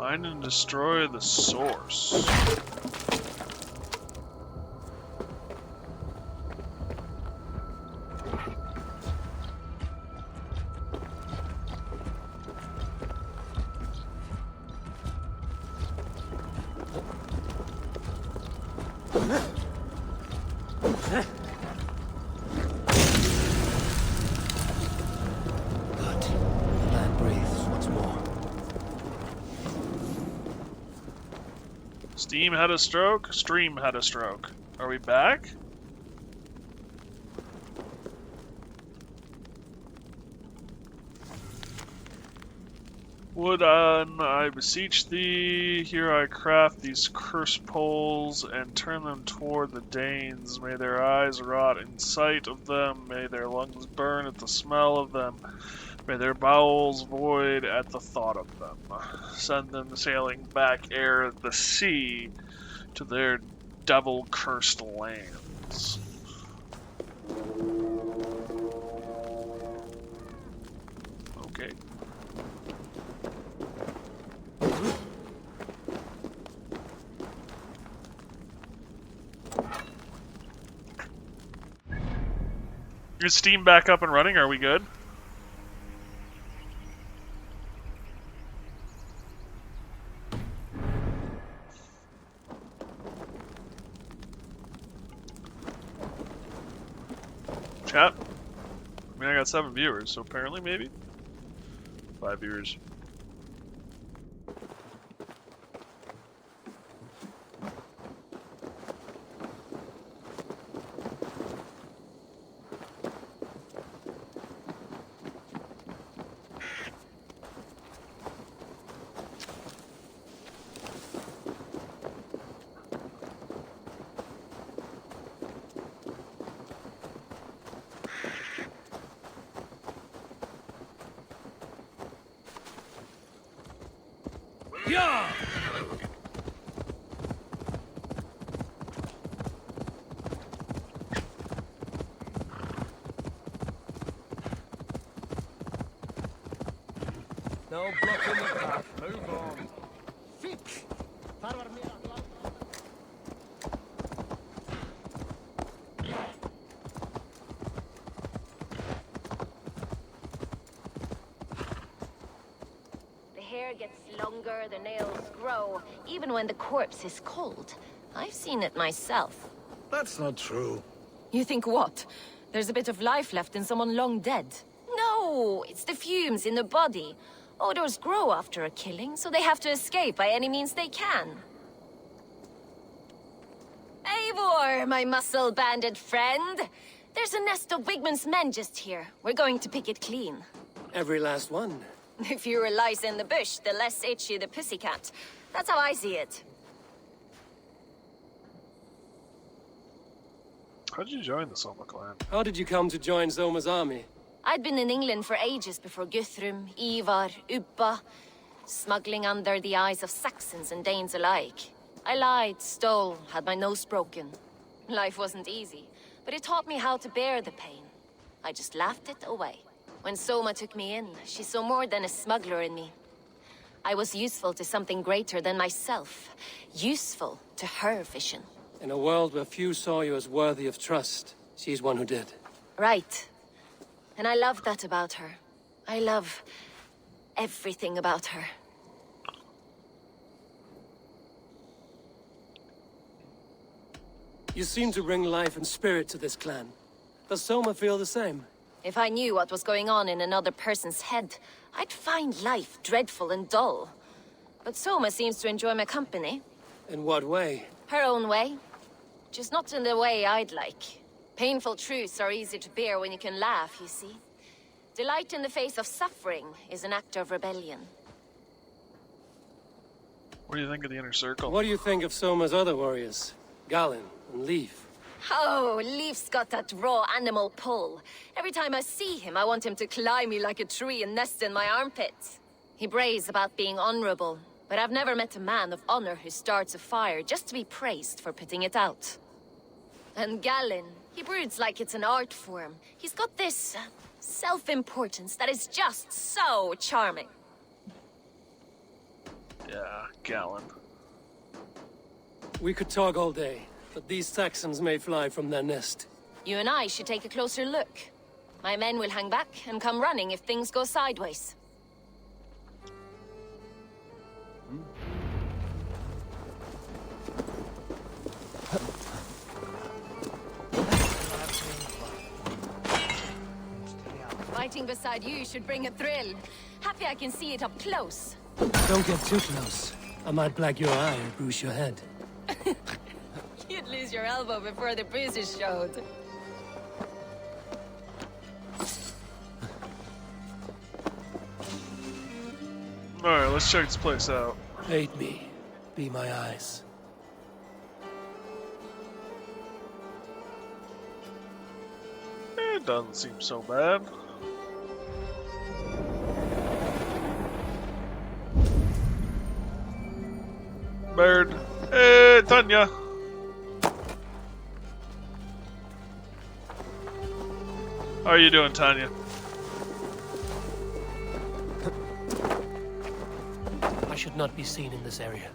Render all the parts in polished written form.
Find and destroy the source. Steam had a stroke, Stream had a stroke. Are we back? Would I beseech thee, here I craft these cursed poles, and turn them toward the Danes. May their eyes rot in sight of them, may their lungs burn at the smell of them, may their bowels void at the thought of them. Send them sailing back ere the sea to their devil-cursed lands. Okay. Is Steam back up and running? Are we good? Chat? I mean, I got 7 viewers, so apparently maybe? 5 viewers. Yeah! No blocking the path. Move on. Fix. The hair gets longer, the nails grow, even when the corpse is cold. I've seen it myself. That's not true. You think what? There's a bit of life left in someone long dead? No, it's the fumes in the body. Odors grow after a killing, so they have to escape by any means they can. Eivor, my muscle-banded friend! There's a nest of Wigman's men just here. We're going to pick it clean. Every last one. The fewer lice in the bush, the less itchy the pussycat. That's how I see it. How did you join the Soma clan? How did you come to join Zoma's army? I'd been in England for ages before Guthrum, Ivar, Ubba, smuggling under the eyes of Saxons and Danes alike. I lied, stole, had my nose broken. Life wasn't easy, but it taught me how to bear the pain. I just laughed it away. When Soma took me in, she saw more than a smuggler in me. I was useful to something greater than myself. Useful to her vision. In a world where few saw you as worthy of trust, she's one who did. Right. And I love that about her. I love everything about her. You seem to bring life and spirit to this clan. Does Soma feel the same? If I knew what was going on in another person's head, I'd find life dreadful and dull. But Soma seems to enjoy my company. In what way? Her own way. Just not in the way I'd like. Painful truths are easy to bear when you can laugh, you see. Delight in the face of suffering is an act of rebellion. What do you think of the Inner Circle? What do you think of Soma's other warriors? Galen and Leaf? Oh, Leaf's got that raw animal pull. Every time I see him, I want him to climb me like a tree and nest in my armpits. He brays about being honorable, but I've never met a man of honor who starts a fire just to be praised for putting it out. And Galen, he broods like it's an art form. He's got this self-importance that is just so charming. Yeah. gallon. We could talk all day, but these Saxons may fly from their nest. You and I should take a closer look. My men will hang back and come running if things go sideways. Fighting beside you should bring a thrill. Happy I can see it up close. Don't get too close. I might black your eye or bruise your head. You'd lose your elbow before the bruises showed. Alright, let's check this place out. Aid me. Be my eyes. It doesn't seem so bad. Bird. Hey, Tanya. How are you doing, Tanya? I should not be seen in this area.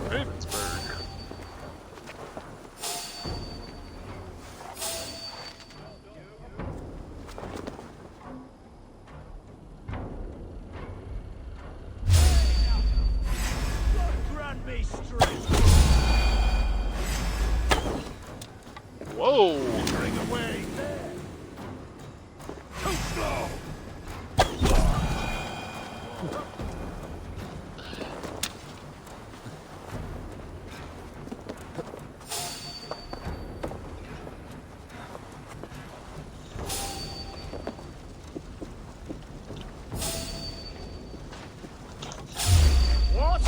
Ravensburg. Grant me strength. Whoa! Bring away. Too slow. What?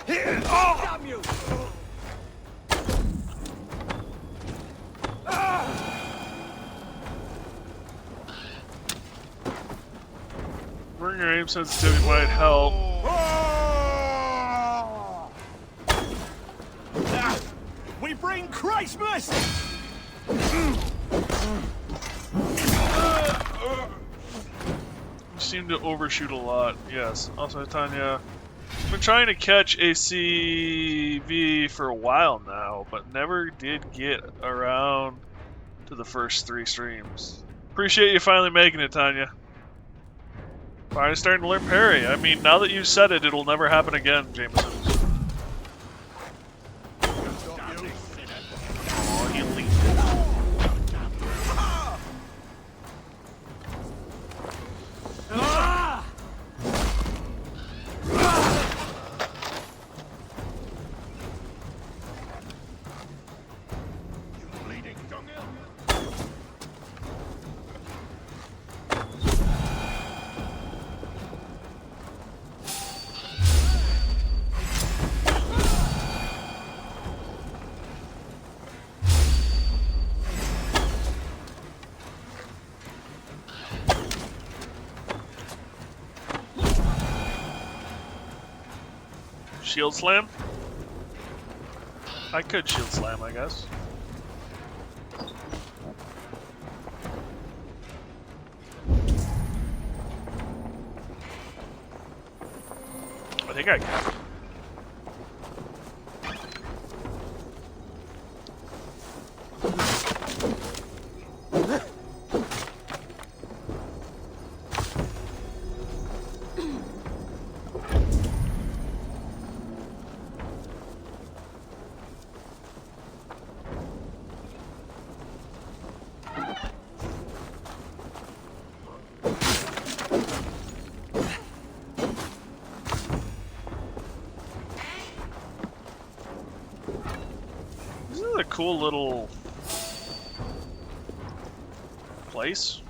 Damn you! Bring your aim sensitivity might help. We bring Christmas! You seem to overshoot a lot. Yes. Also, Tanya, I've been trying to catch a CV for a while now, but never did get around to the first 3 streams. Appreciate you finally making it, Tanya. Finally starting to learn parry. I mean, now that you said it, it'll never happen again, Jameson. Oh, you leave. Bleeding dunghill. Shield slam? I could shield slam, I guess. I think I can. This is a cool little place.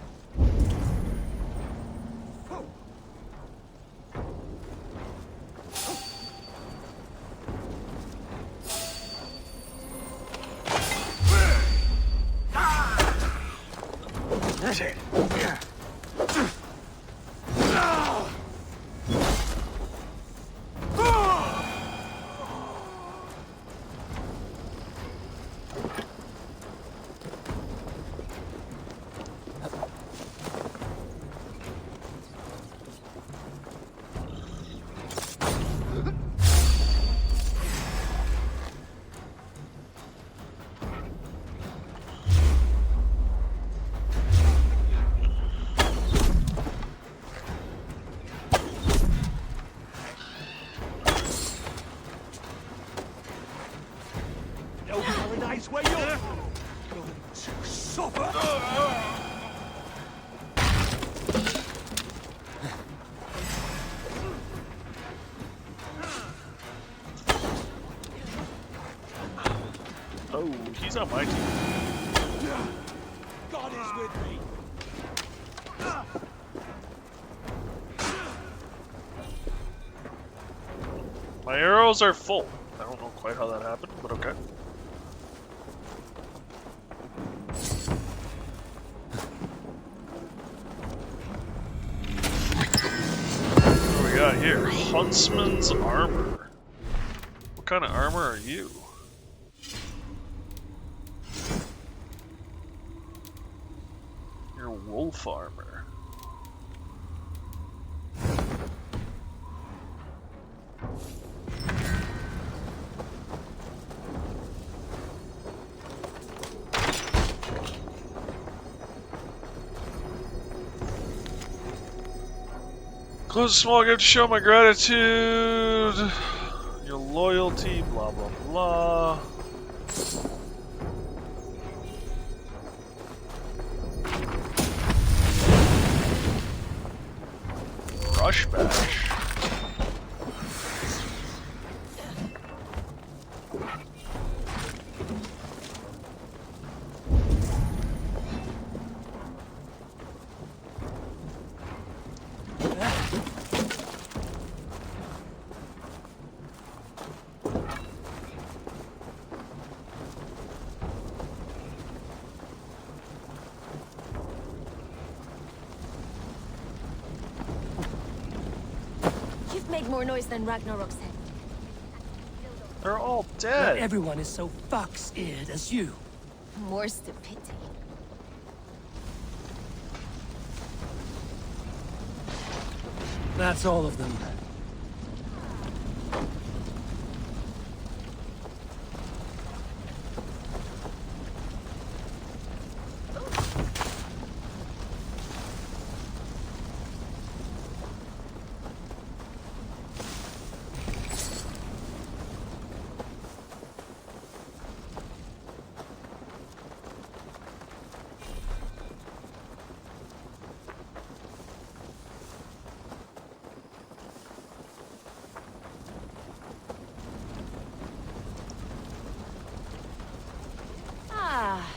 is where you're going to suffer. Oh, he's on my team. God is with me. My arrows are full. I don't know quite how that happened, but okay. What do we got here? Huntsman's armor. What kind of armor are you? You're wolf armor. Close a small gift to show my gratitude, your loyalty, blah blah blah. Rush bash. You've made more noise than Ragnarok said. They're all Not dead. everyone is so fox-eared as you. More's the pity. That's all of them.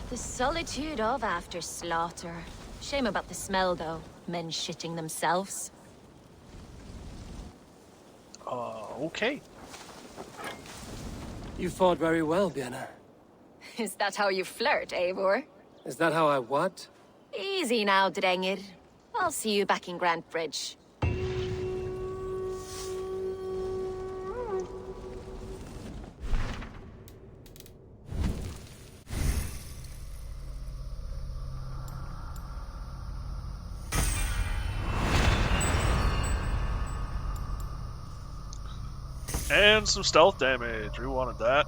The solitude of after slaughter. Shame about the smell, though. Men shitting themselves. Okay. You fought very well, Björn. Is that how you flirt, Eivor? Is that how I what? Easy now, Drengir. I'll see you back in Grand Bridge. And some stealth damage. We wanted that.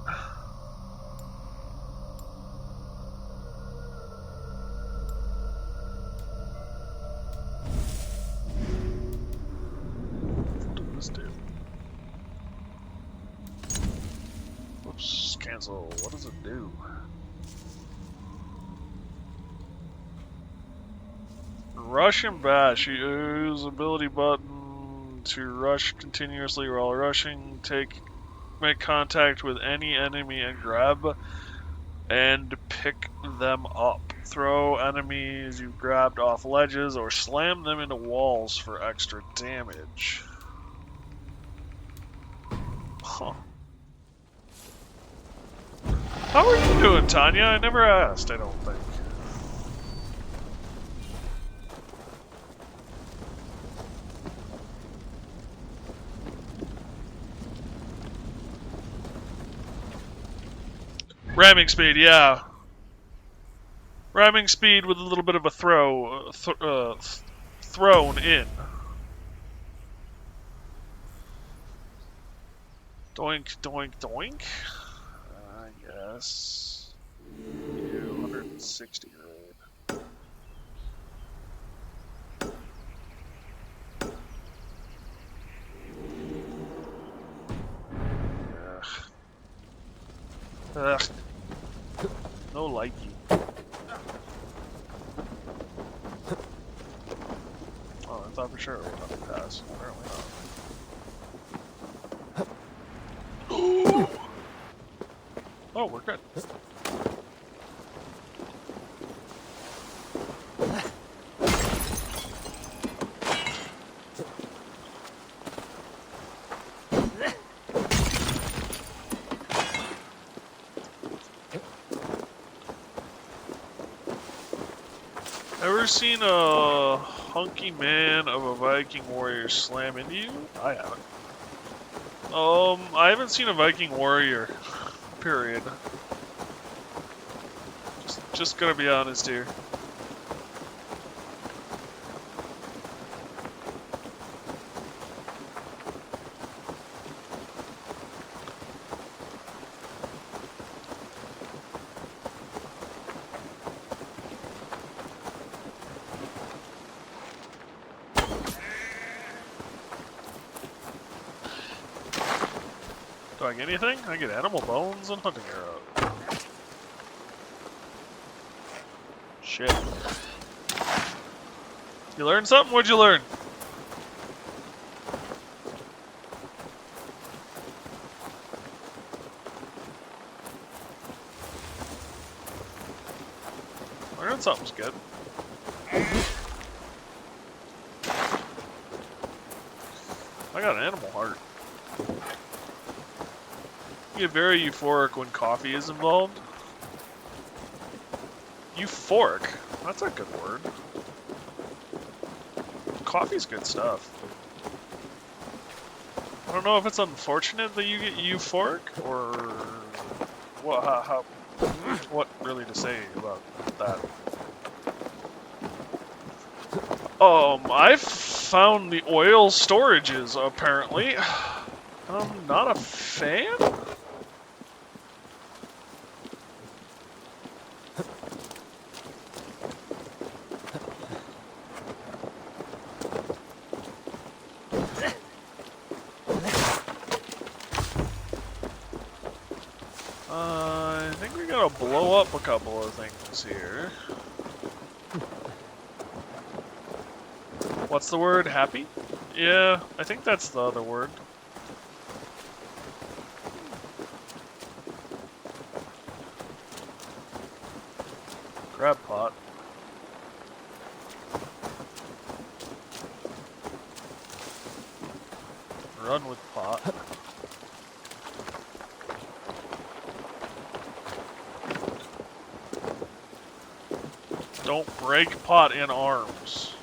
What did this do? Whoops, cancel. What does it do? Rush and bash. Use ability button to rush continuously while rushing. Make contact with any enemy and grab and pick them up. Throw enemies you've grabbed off ledges or slam them into walls for extra damage. Huh. How are you doing, Tanya? I never asked, I don't think. Ramming speed, yeah. Ramming speed with a little bit of a thrown in. Doink, doink, doink. I guess. Do 160 raid. Ugh. Ugh. No likey. Oh, I thought for sure it would let me pass. Apparently not. Oh, we're good. Ever seen a hunky man of a Viking warrior slam into you? I haven't. I haven't seen a Viking warrior. Period. Just gonna be honest here. Do I get anything? I get animal bones and hunting arrows. Shit. You learned something? What'd you learn? Learning something's good. I got an animal heart. You get very euphoric when coffee is involved. Euphoric? That's a good word. Coffee's good stuff. I don't know if it's unfortunate that you get euphoric, or what really to say about that. I've found the oil storages, apparently. I'm not a fan? I think we gotta blow up a couple of things here. What's the word? Happy? Yeah, I think that's the other word. Grab pot. Run with pot. Don't break pot in arms.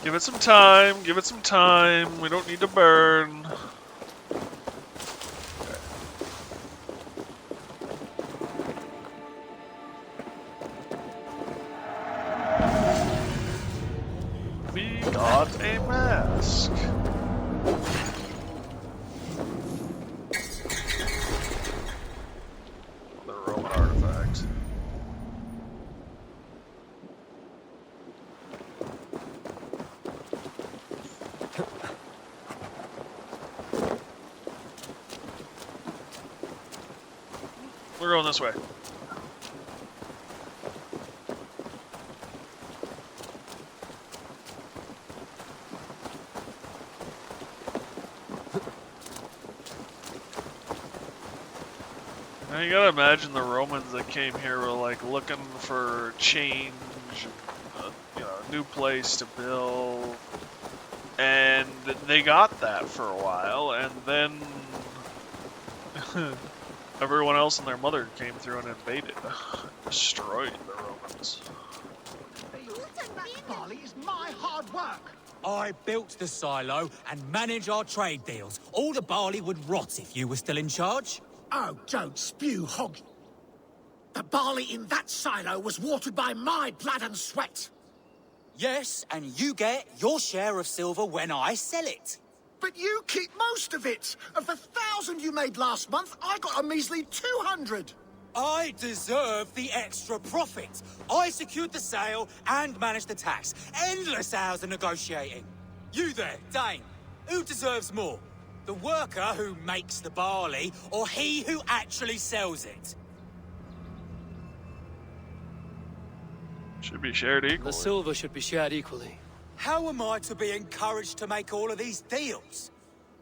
Give it some time, give it some time. We don't need to burn. We got a mask. The Roman artifact. We're going this way. Now you gotta imagine the Romans that came here were like looking for change, you know, a new place to build, and they got that for a while, and then everyone else and their mother came through and invaded, destroyed the Romans. That barley is my hard work. I built the silo and manage our trade deals. All the barley would rot if you were still in charge. Oh, don't spew hog. The barley in that silo was watered by my blood and sweat. Yes, and you get your share of silver when I sell it. But you keep most of it. Of the 1,000 you made last month, I got a measly 200. I deserve the extra profit. I secured the sale and managed the tax. Endless hours of negotiating. You there, Dane. Who deserves more? The worker who makes the barley, or he who actually sells it? Should be shared equally. The silver should be shared equally. How am I to be encouraged to make all of these deals?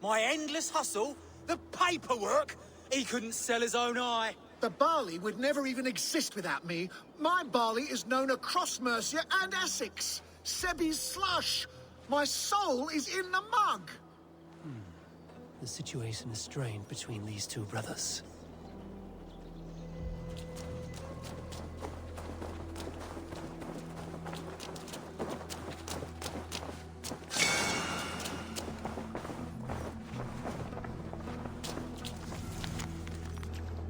My endless hustle? The paperwork? He couldn't sell his own eye. The barley would never even exist without me. My barley is known across Mercia and Essex. Sebi's slush. My soul is in the mug. The situation is strained between these two brothers.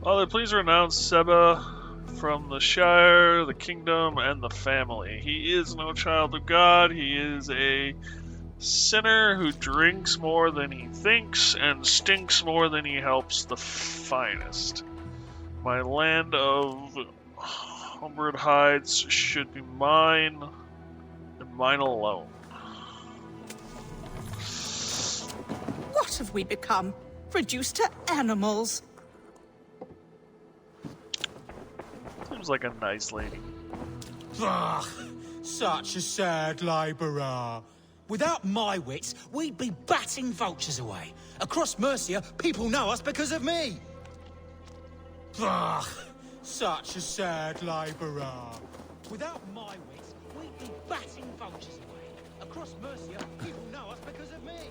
Father, please renounce Seba from the Shire, the kingdom, and the family. He is no child of God. He is a sinner who drinks more than he thinks and stinks more than he helps the finest. My land of Humbered hides should be mine, and mine alone. What have we become? Reduced to animals? Seems like a nice lady. Ugh, such a sad labourer. Without my wits, we'd be batting vultures away. Across Mercia, people know us because of me. Ugh, such a sad labourer. Without my wits, we'd be batting vultures away. Across Mercia, people know us because of me.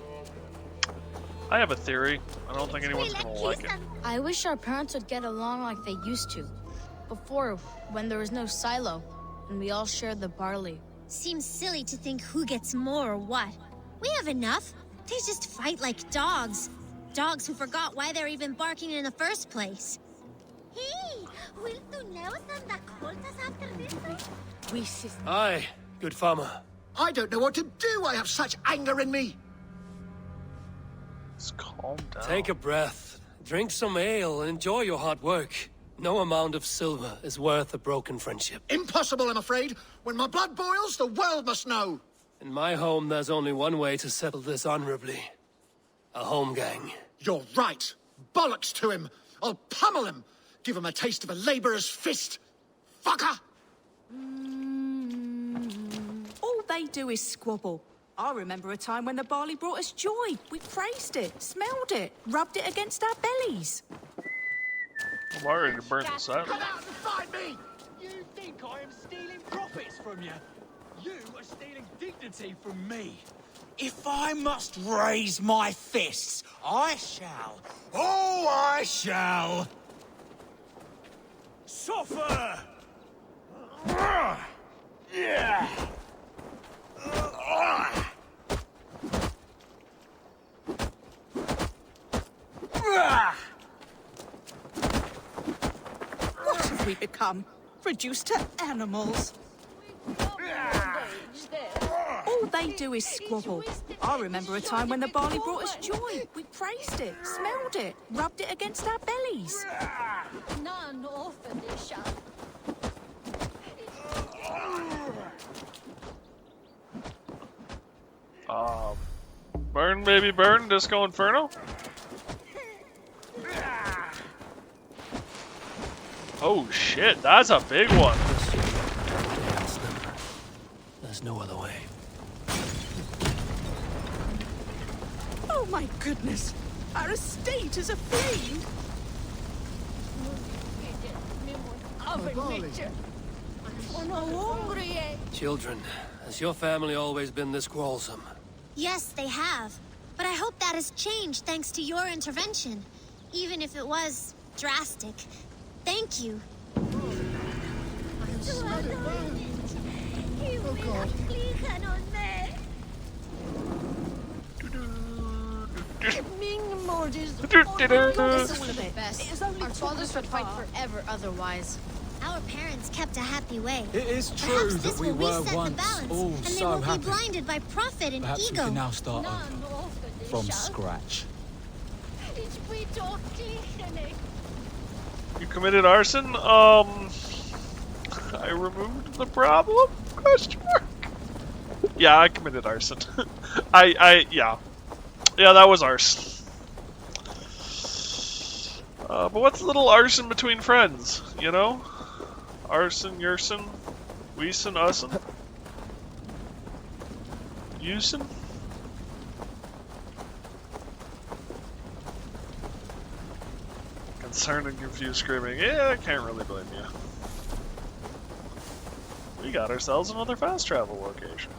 I have a theory. I don't think anyone's gonna like it. I wish our parents would get along like they used to. Before, when there was no silo, and we all shared the barley. Seems silly to think who gets more or what. We have enough. They just fight like dogs. Dogs who forgot why they're even barking in the first place. Hey, will tu neos anda coltas after this? Aye, good farmer. I don't know what to do. I have such anger in me. Just calm down. Take a breath, drink some ale, and enjoy your hard work. No amount of silver is worth a broken friendship. Impossible, I'm afraid. When my blood boils, the world must know. In my home, there's only one way to settle this honorably. A home gang. You're right. Bollocks to him. I'll pummel him. Give him a taste of a labourer's fist. Fucker! All they do is squabble. I remember a time when the barley brought us joy. We praised it, smelled it, rubbed it against our bellies. I'm already burnt this out. Come out and find me! You think I am stealing profits from you? You are stealing dignity from me. If I must raise my fists, I shall. Oh, I shall. Suffer! Yeah! What have we become? Reduced to animals? All they do is squabble. I remember a time when the barley brought us joy. We praised it, smelled it, rubbed it against our bellies. Burn, baby, burn. Disco Inferno. Oh shit, that's a big one. There's no other way. Oh my goodness! Our estate is aflame! Children, has your family always been this quarrelsome? Yes, they have. But I hope that has changed thanks to your intervention. Even if it was drastic. Thank you. Our fathers would fight forever otherwise. Our parents kept a happy way. It is true Perhaps that this we will were reset the once balance, all and they so won't happy. be blinded by profit and Perhaps we ego. can now start over. from scratch. You committed arson? I removed the problem? Question mark. Yeah, I committed arson. Yeah. Yeah, that was arson. But what's a little arson between friends, you know? Arson, yerson, weeson, uson? Uson? Concerned and confused screaming. Yeah, I can't really blame you. We got ourselves another fast travel location.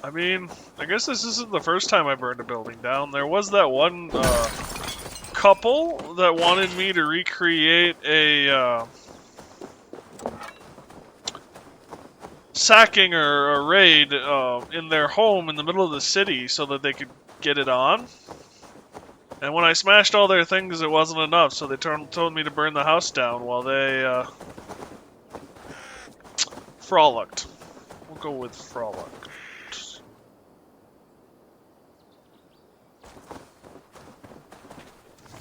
I mean, I guess this isn't the first time I burned a building down. There was that one couple that wanted me to recreate a sacking or a raid in their home in the middle of the city so that they could get it on. And when I smashed all their things, it wasn't enough, so they told me to burn the house down while they frolicked. We'll go with frolic.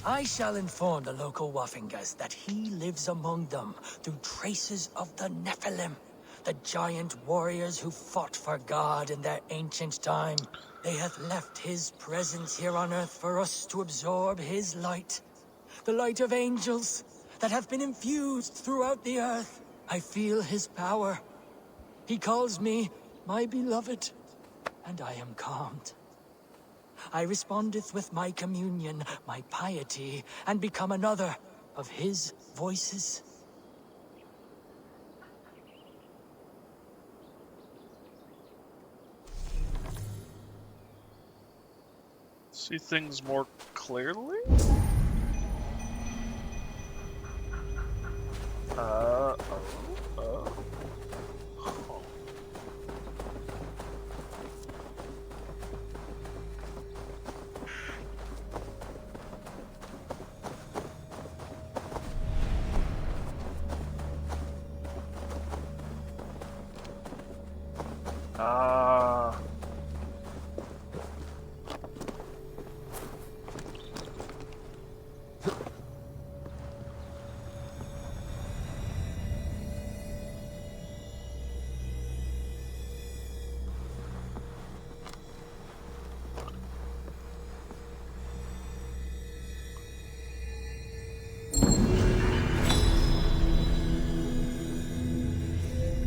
I shall inform the local Waffingas that he lives among them through traces of the Nephilim, the giant warriors who fought for God in their ancient time. They hath left his presence here on earth for us to absorb his light, the light of angels that hath been infused throughout the earth. I feel his power. He calls me my beloved, and I am calmed. I respondeth with my communion, my piety, and become another of his voices. See things more clearly?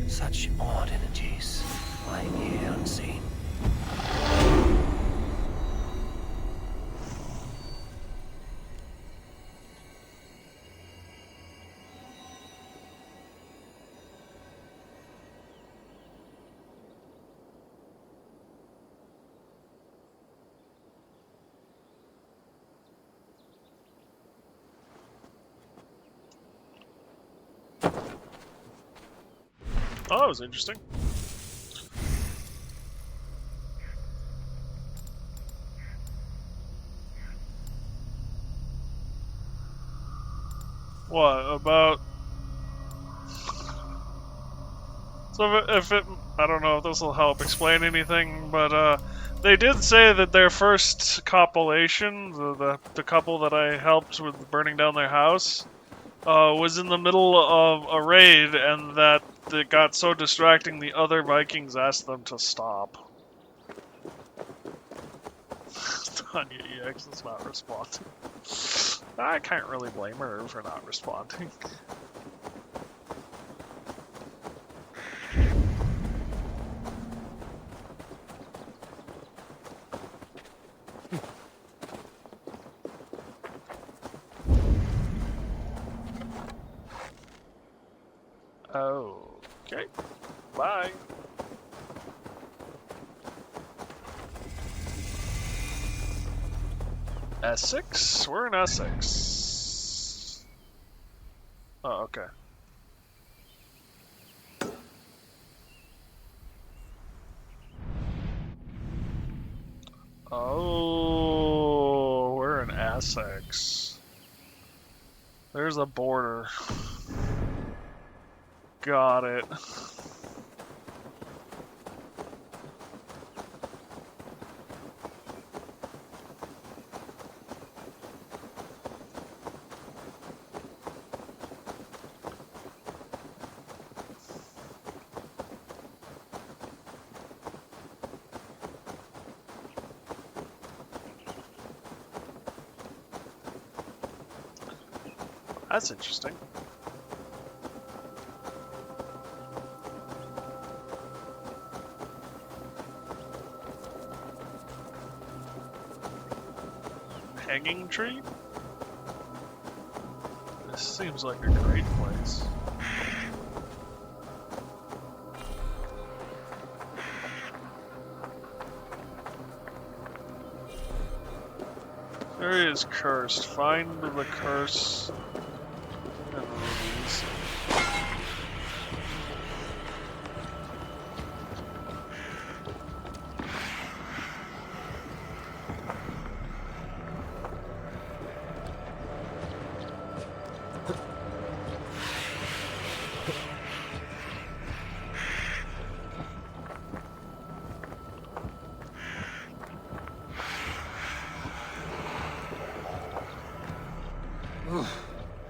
Such odd energies, lying here unseen. Oh, that was interesting. What about? So if it, I don't know if this will help explain anything, but they did say that their first copulation, the couple that I helped with burning down their house, was in the middle of a raid, and that it got so distracting the other Vikings asked them to stop. Tanya EX is not responding. I can't really blame her for not responding. Essex? We're in Essex. Oh, okay. Oh, we're in Essex. There's a border. Got it. That's interesting. Hanging tree? This seems like a great place. There is cursed. Find the curse and release it.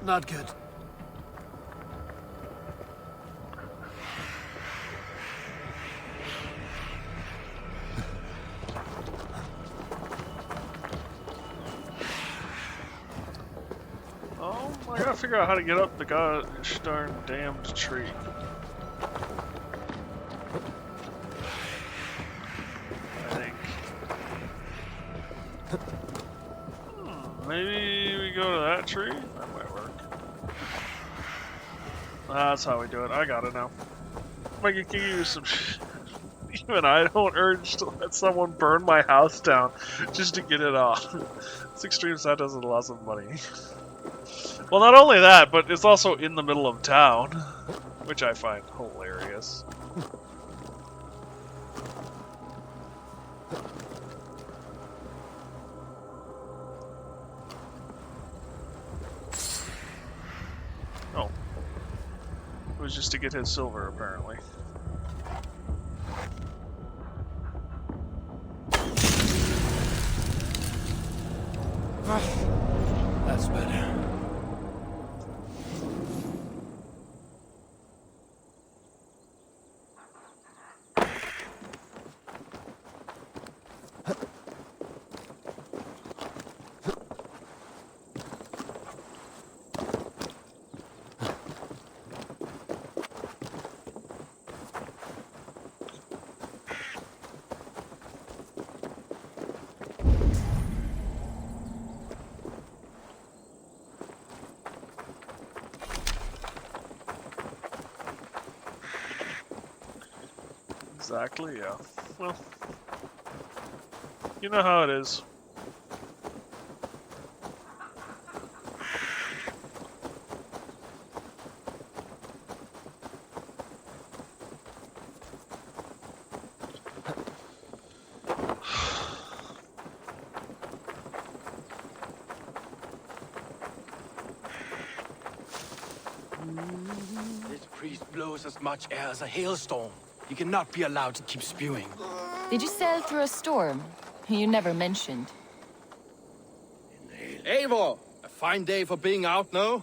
Not good. Oh, I gotta figure out how to get up the gosh darn damned tree. I think. Maybe we go to that tree? That might work. That's how we do it. I got it now. I can give you some Even I don't urge to let someone burn my house down just to get it off. This extreme side does a lot of money. Well, not only that, but it's also in the middle of town, which I find hilarious. Oh. It was just to get his silver, apparently. That's better. Exactly, yeah. Well, you know how it is. This priest blows as much air as a hailstorm. He cannot be allowed to keep spewing. Did you sail through a storm? You never mentioned. Eivor! A fine day for being out, no?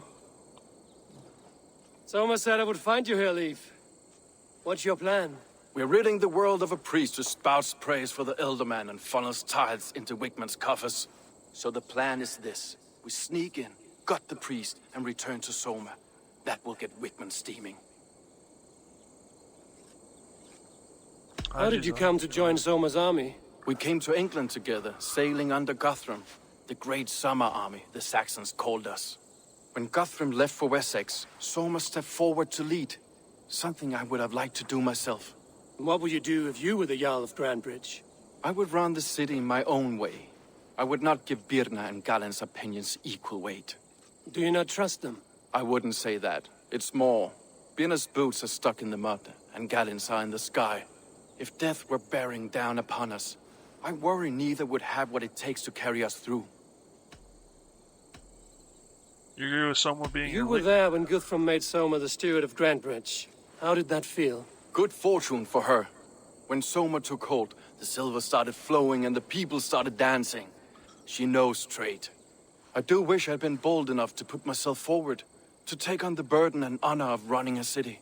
Soma said I would find you here, Leaf. What's your plan? We're ridding the world of a priest who spouts praise for the Elderman and funnels tithes into Wickman's coffers. So the plan is this. We sneak in, gut the priest, and return to Soma. That will get Wickman steaming. How did you come to join Soma's army? We came to England together, sailing under Guthrum. The great summer army, the Saxons called us. When Guthrum left for Wessex, Soma stepped forward to lead. Something I would have liked to do myself. And what would you do if you were the Jarl of Grandbridge? I would run the city my own way. I would not give Birna and Galen's opinions equal weight. Do you not trust them? I wouldn't say that. It's more. Birna's boots are stuck in the mud, and Galen's are in the sky. If death were bearing down upon us, I worry neither would have what it takes to carry us through. You agree with someone being You were there when Guthrum made Soma the steward of Grantbridge. How did that feel? Good fortune for her. When Soma took hold, the silver started flowing and the people started dancing. She knows trade. I do wish I'd been bold enough to put myself forward, to take on the burden and honor of running a city.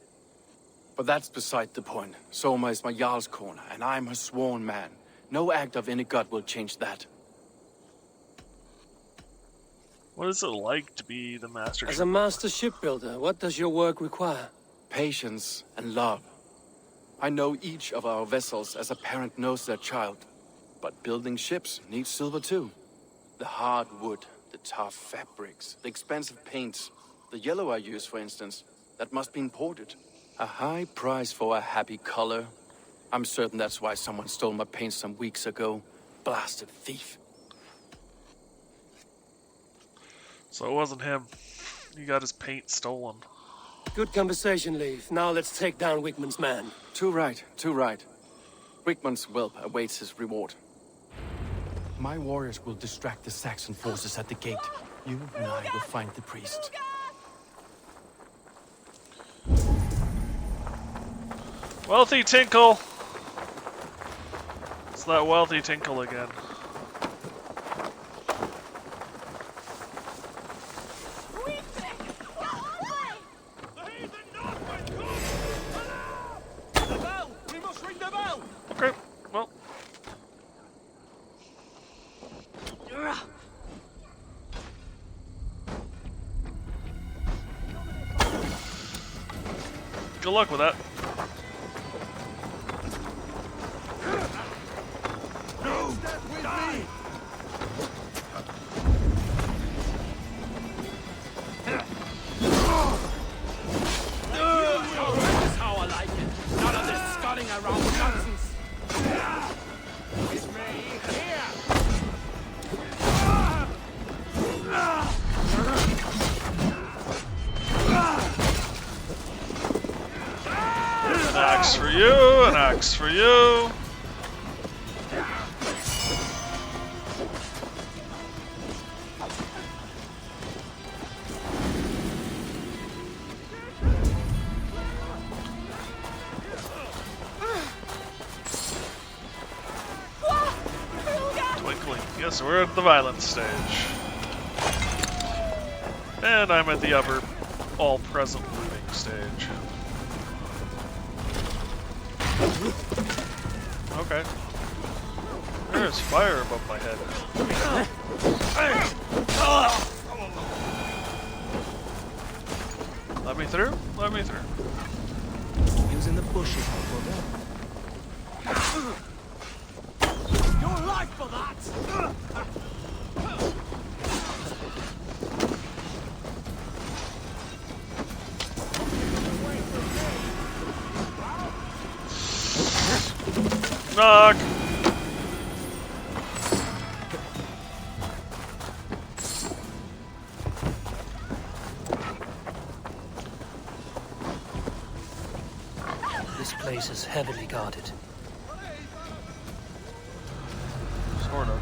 But that's beside the point. Soma is my Jarl's corner, and I'm her sworn man. No act of any god will change that. What is it like to be the master? As a master shipbuilder, what does your work require? Patience and love. I know each of our vessels as a parent knows their child. But building ships needs silver too. The hard wood, the tough fabrics, the expensive paints. The yellow I use, for instance, that must be imported. A high price for a happy color. I'm certain that's why someone stole my paint some weeks ago. Blasted thief. So it wasn't him. He got his paint stolen. Good conversation, Leif. Now let's take down Wigmund's man. Too right, too right. Wigmund's whelp awaits his reward. My warriors will distract the Saxon forces at the gate. You and I will find the priest. Wealthy Tinkle! It's that wealthy Tinkle again. Okay, well. Good luck with that. An axe for you, an axe for you. Twinkling. Yes, we're at the violence stage. And I'm at the upper all-present looting stage. Okay. There's fire above my head. Let me through? Let me through. Using the bushes for Your life for that! Knock! This place is heavily guarded. Sort of.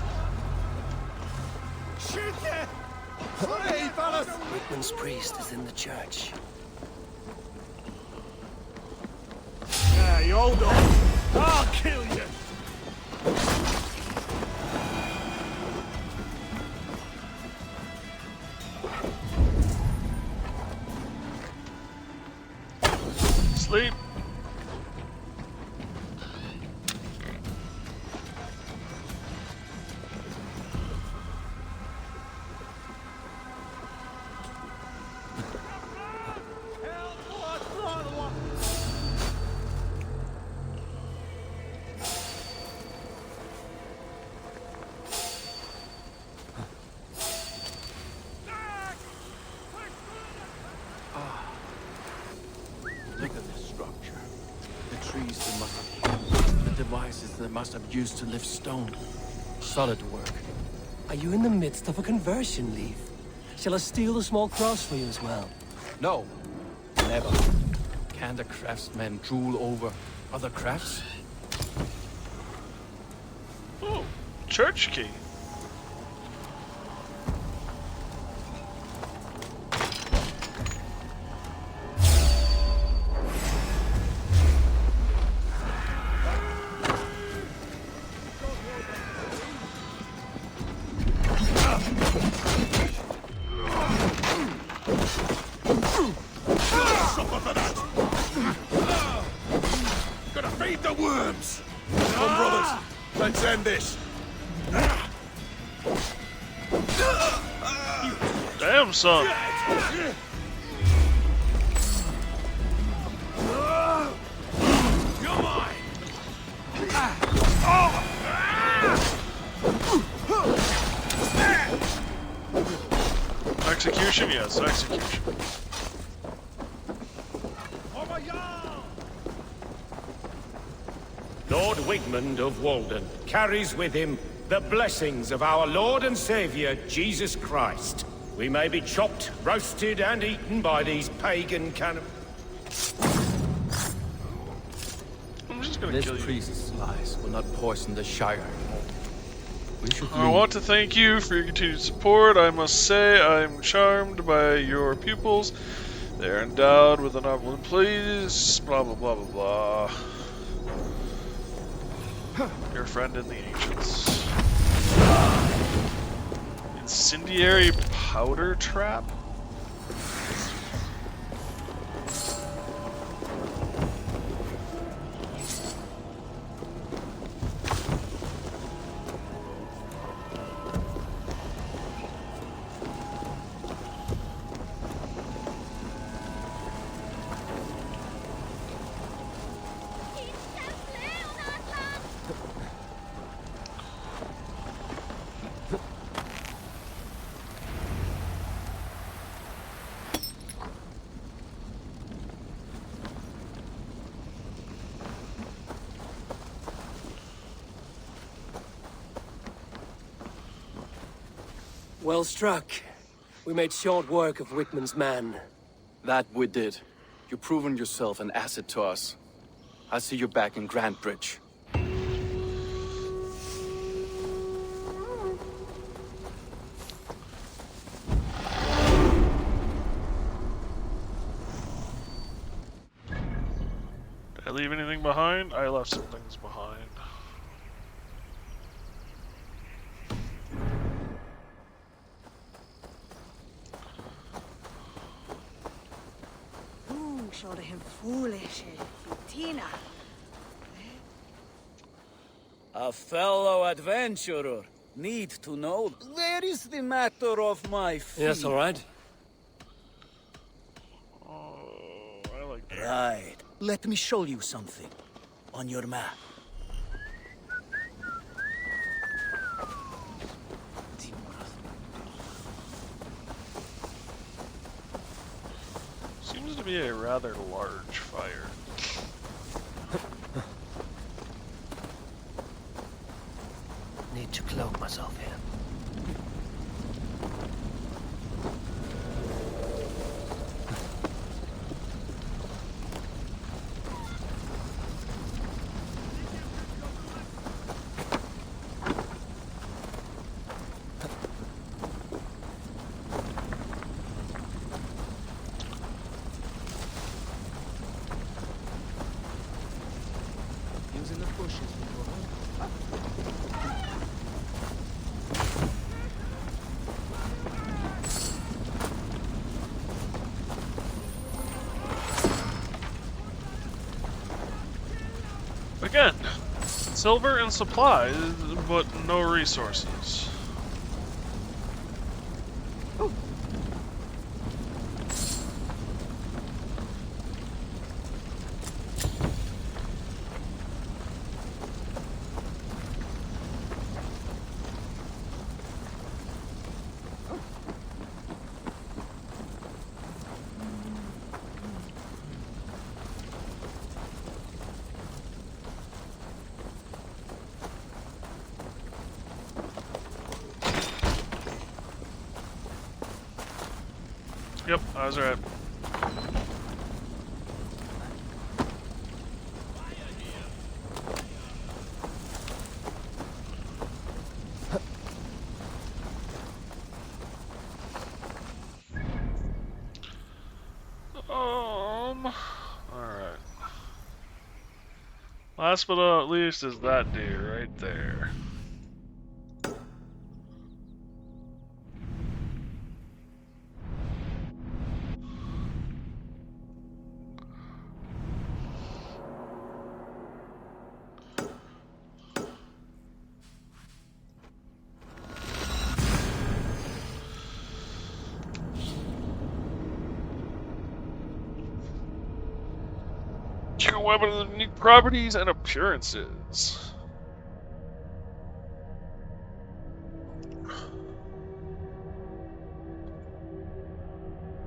Wigmund's priest is in the church. Yeah, you hold on. I'll kill you! Sleep. Look at this structure. The trees they must have used. The devices they must have used to lift stone. Solid work. Are you in the midst of a conversion, Leaf? Shall I steal the small cross for you as well? No, never. Can the craftsmen drool over other crafts? Oh, church key. Gotta feed the worms! Come, brothers, let's end this! Damn, son. You're mine! Execution? Yes, execution. Lord Wigmund of Walden carries with him the blessings of our Lord and Savior, Jesus Christ. We may be chopped, roasted, and eaten by these pagan cannibals. I'm just gonna This kill you. priest's lies will not poison the Shire anymore. We should I leave. want to thank you for your continued support. I must say I'm charmed by your pupils. They are endowed with an upward please. Blah blah blah blah blah. Your friend in the ancients. Incendiary powder trap? Well struck. We made short work of Whitman's man. That we did. You've proven yourself an asset to us. I'll see you back in Grantbridge. Did I leave anything behind? I left some things behind. Showed him foolish, Tina. A fellow adventurer need to know. Where is the matter of my feet? Yes, all right. Oh, I like that. Right. Let me show you something on your map. Seems to be a rather large fire. Need to cloak myself here. Using the bushes. Again, silver and supplies, but no resources. Yep, I was right. Alright. Last but not least is that deer right there. Your weapons have unique properties and appearances.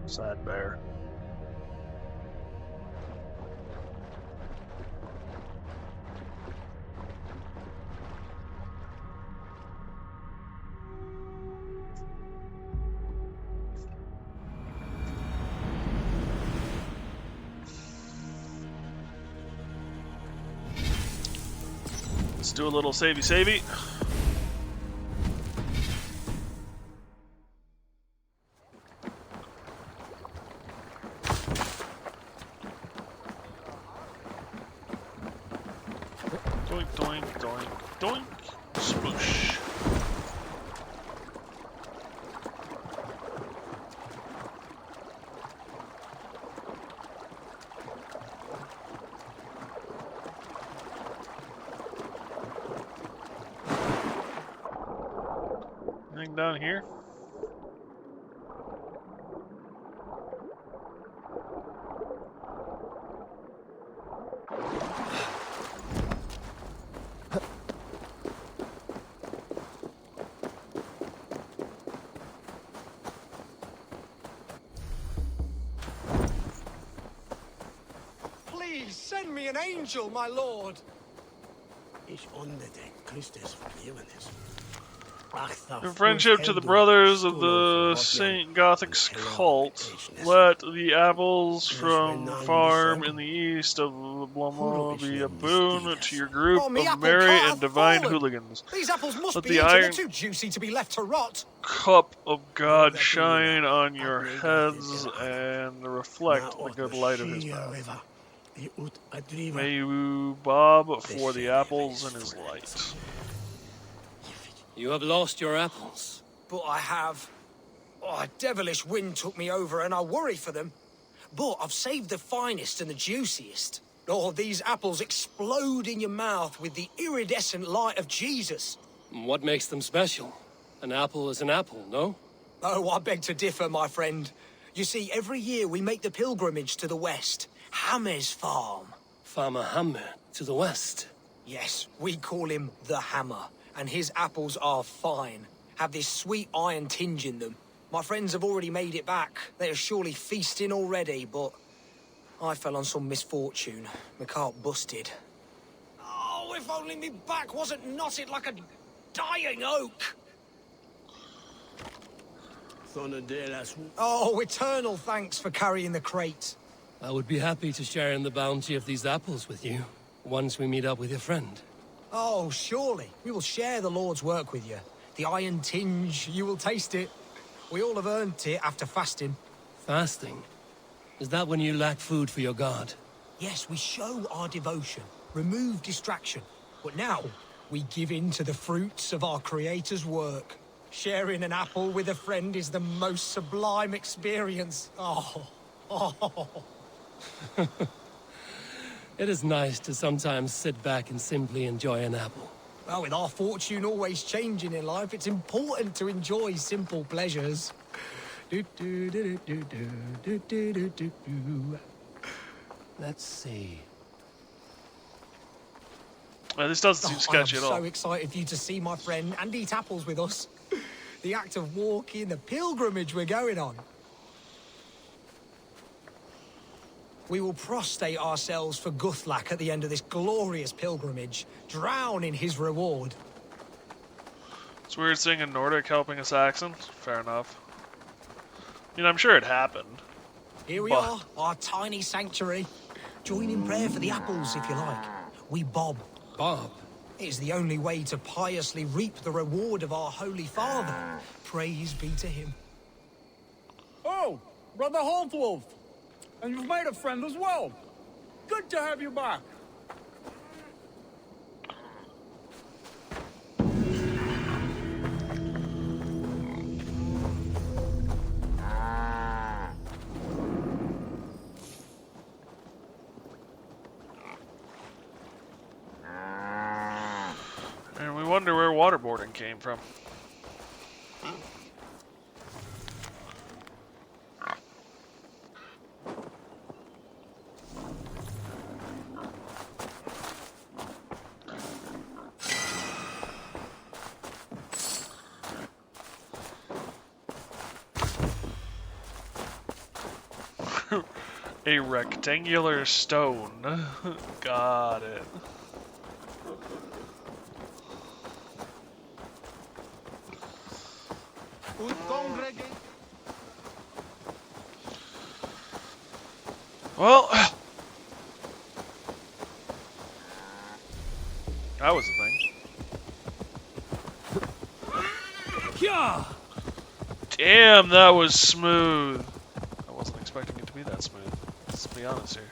Sad bear. Let's do a little savey. Doink, doink, doink, doink. Sploosh. Anything down here? Please send me an angel, my lord. In friendship to the brothers of the St. Gothic's cult, let the apples from farm in the east of Blama be a boon to your group of merry and divine hooligans. These apples must Let be the eaten. iron They're too juicy to be left to rot. cup of God shine on your heads and reflect the good light of his mouth. May you bob for the apples in his light. You have lost your apples. But I have. Oh, a devilish wind took me over and I worry for them. But I've saved the finest and the juiciest. Oh, these apples explode in your mouth with the iridescent light of Jesus. What makes them special? An apple is an apple, no? Oh, I beg to differ, my friend. You see, every year we make the pilgrimage to the west. Hammer's farm. Farmer Hammer to the west. Yes, we call him the Hammer. And his apples are fine. Have this sweet iron tinge in them. My friends have already made it back. They are surely feasting already, but I fell on some misfortune. My cart busted. Oh, if only me back wasn't knotted like a dying oak. Oh, eternal thanks for carrying the crate. I would be happy to share in the bounty of these apples with you, once we meet up with your friend. Oh, surely. We will share the Lord's work with you. The iron tinge, you will taste it. We all have earned it after fasting. Fasting? Is that when you lack food for your god? Yes, we show our devotion, remove distraction. But now, we give in to the fruits of our Creator's work. Sharing an apple with a friend is the most sublime experience. Oh. It is nice to sometimes sit back and simply enjoy an apple. Well, with our fortune always changing in life, it's important to enjoy simple pleasures. Let's see. This doesn't seem sketchy at all. I'm so excited for you to see my friend and eat apples with us. The act of walking, the pilgrimage we're going on. We will prostrate ourselves for Guthlak at the end of this glorious pilgrimage, drown in his reward. It's weird seeing a Nordic helping a Saxon. Fair enough. I mean, I'm sure it happened. Here we are, our tiny sanctuary. Join in prayer for the apples, if you like. We bob. Bob? It is the only way to piously reap the reward of our Holy Father. Praise be to him. Oh, Brother Holtwolf. And you've made a friend as well. Good to have you back. And we wonder where waterboarding came from. A rectangular stone. Got it. Well, that was the thing. Yeah. Damn, that was smooth. I wasn't expecting it to be that smooth. Let's be honest here.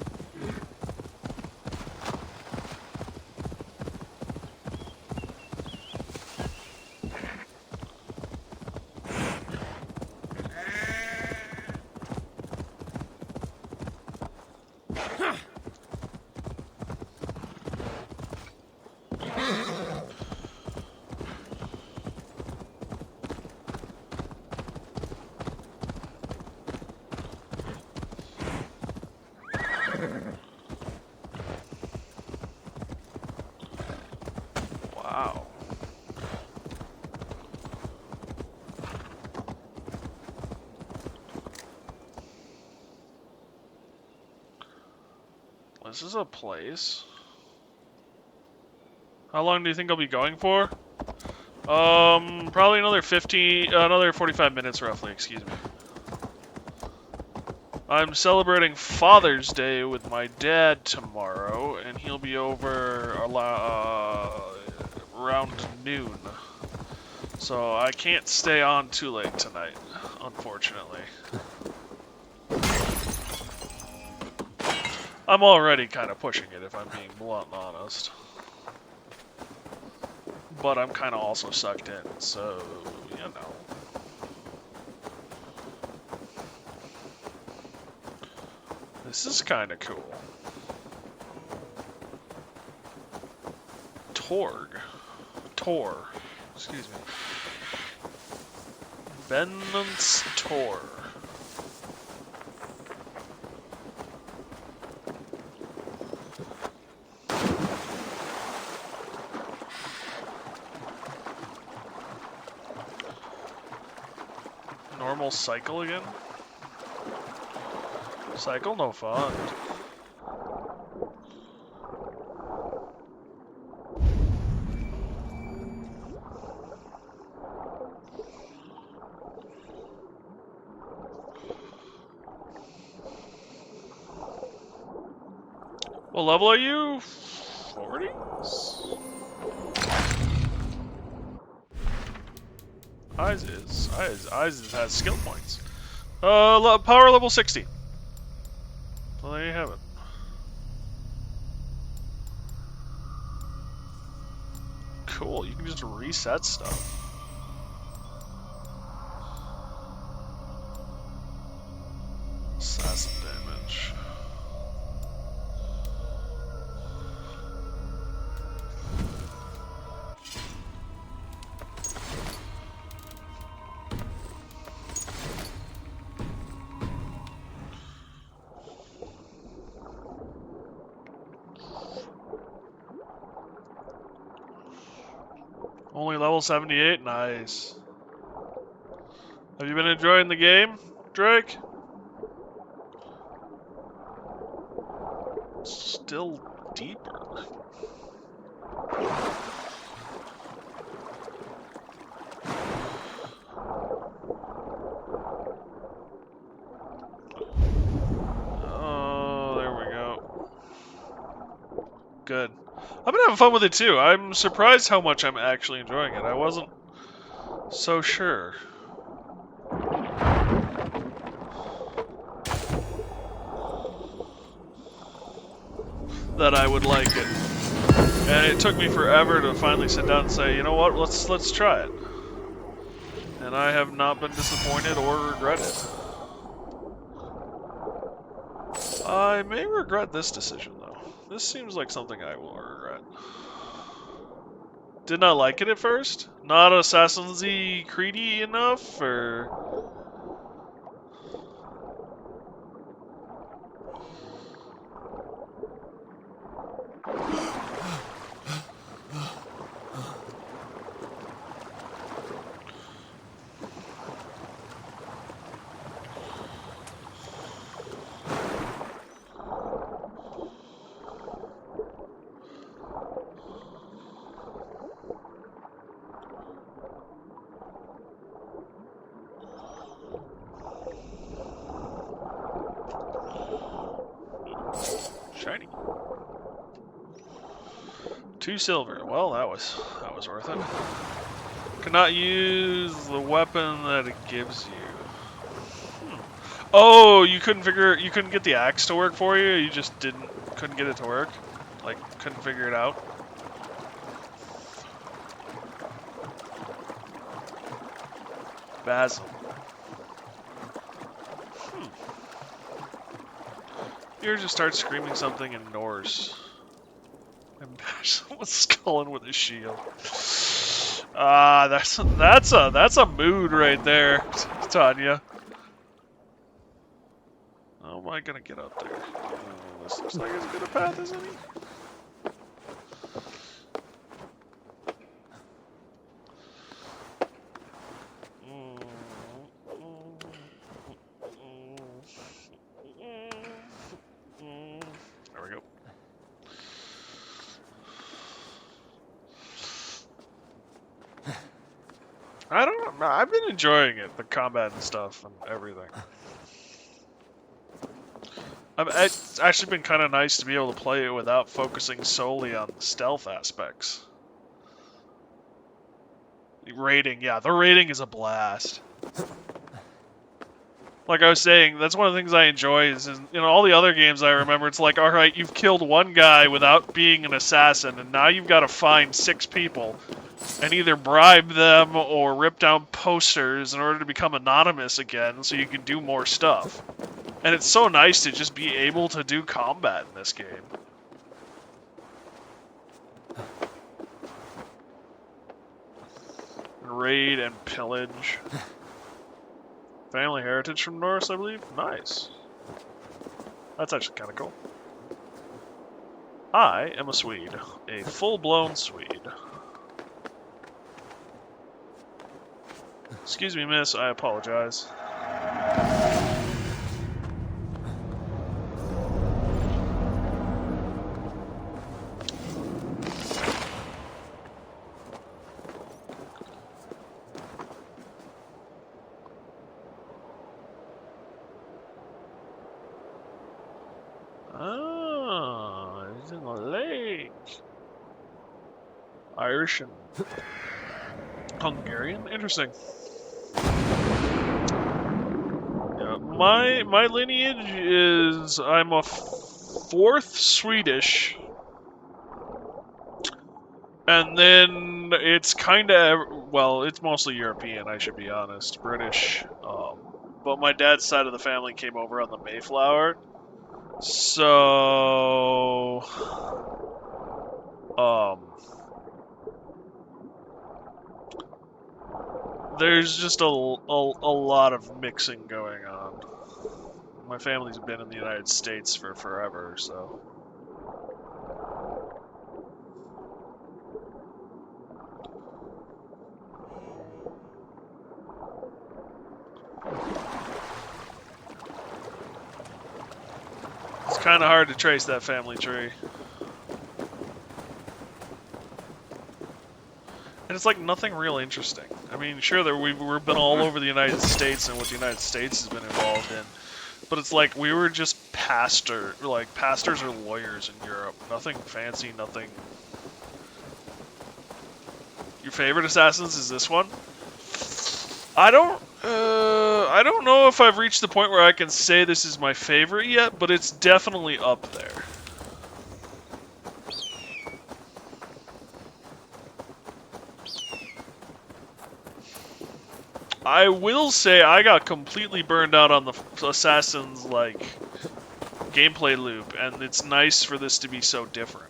Wow. This is a place. How long do you think I'll be going for? Probably another 45 minutes roughly, excuse me. I'm celebrating Father's Day with my dad tomorrow, and he'll be over around noon. So I can't stay on too late tonight, unfortunately. I'm already kind of pushing it, if I'm being blunt and honest. But I'm kind of also sucked in, so, you know. This is kind of cool. Tor. Excuse me. Benmans Tor. Normal cycle again? Cycle no fun. What level are you? 40? Eyes has skill points. Power level 60. Well, there you have it. Cool, you can just reset stuff. Assassin damage. Only level 78? Nice. Have you been enjoying the game, Drake? Still deeper. good. I've been having fun with it too. I'm surprised how much I'm actually enjoying it. I wasn't so sure. That I would like it. And it took me forever to finally sit down and say, you know what, let's try it. And I have not been disappointed or regretted. I may regret this decision, though. This seems like something I will regret. Did not like it at first? Not Assassin's-y, Creedy enough, or... Shiny. 2 silver. Well, that was worth it. Cannot use the weapon that it gives you. Oh, you couldn't get the axe to work for you? You just couldn't get it to work? Like, couldn't figure it out? Basil. You just start screaming something in Norse. And bash someone's skull in with a shield. Ah, that's a mood right there, Tanya. How am I gonna get up there? This looks like as good a path as any. There we go. I don't know. I've been enjoying it, the combat and stuff and everything. It's actually been kind of nice to be able to play it without focusing solely on the stealth aspects. The raiding, yeah, the raiding is a blast. Like I was saying, that's one of the things I enjoy is in all the other games I remember, it's like, alright, you've killed one guy without being an assassin, and now you've got to find 6 people and either bribe them or rip down posters in order to become anonymous again so you can do more stuff. And it's so nice to just be able to do combat in this game. Raid and pillage. Family heritage from Norse, I believe? Nice. That's actually kind of cool. I am a Swede. A full-blown Swede. Excuse me, miss. I apologize. Ah, he's in the lake. Irish and Hungarian? Interesting. Yeah, my lineage is I'm a 4th Swedish, and then it's kind of, well, it's mostly European, I should be honest, British. But my dad's side of the family came over on the Mayflower, so there's just a lot of mixing going on. My family's been in the United States for forever, so. It's kind of hard to trace that family tree. And it's like nothing real interesting. I mean, sure, we've been all over the United States and what the United States has been involved in, but it's like we were just pastors or lawyers in Europe. Nothing fancy, nothing. Your favorite assassins is this one? I don't know if I've reached the point where I can say this is my favorite yet, but it's definitely up there. I will say I got completely burned out on the Assassin's, like, gameplay loop, and it's nice for this to be so different.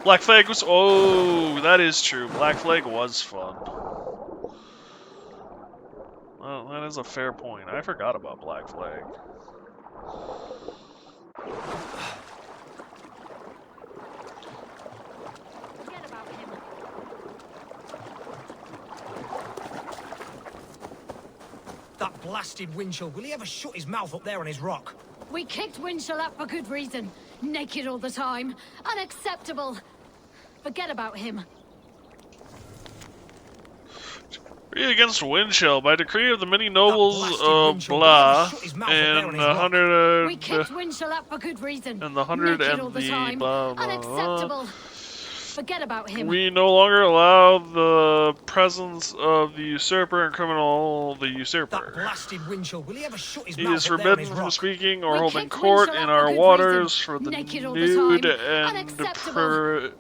Black Flag was... Oh, that is true. Black Flag was fun. Well, that is a fair point. I forgot about Black Flag. That blasted Winchell, will he ever shut his mouth up there on his rock? We kicked Winchell up for good reason. Naked all the time. Unacceptable. Forget about him. Against Winchell, by decree of the many nobles of blah, and the 100 We kicked Winchell up for good reason. and the 100 Naked and all the the time. blah, blah, Unacceptable. Forget about him. We no longer allow the presence of the usurper and criminal, the usurper. That blasted Winchell, will he ever shut his He mouth is up there on forbidden his from rock? speaking or We holding kicked court Winchell in up for our good waters reason. for the Naked all the nude time. and Unacceptable.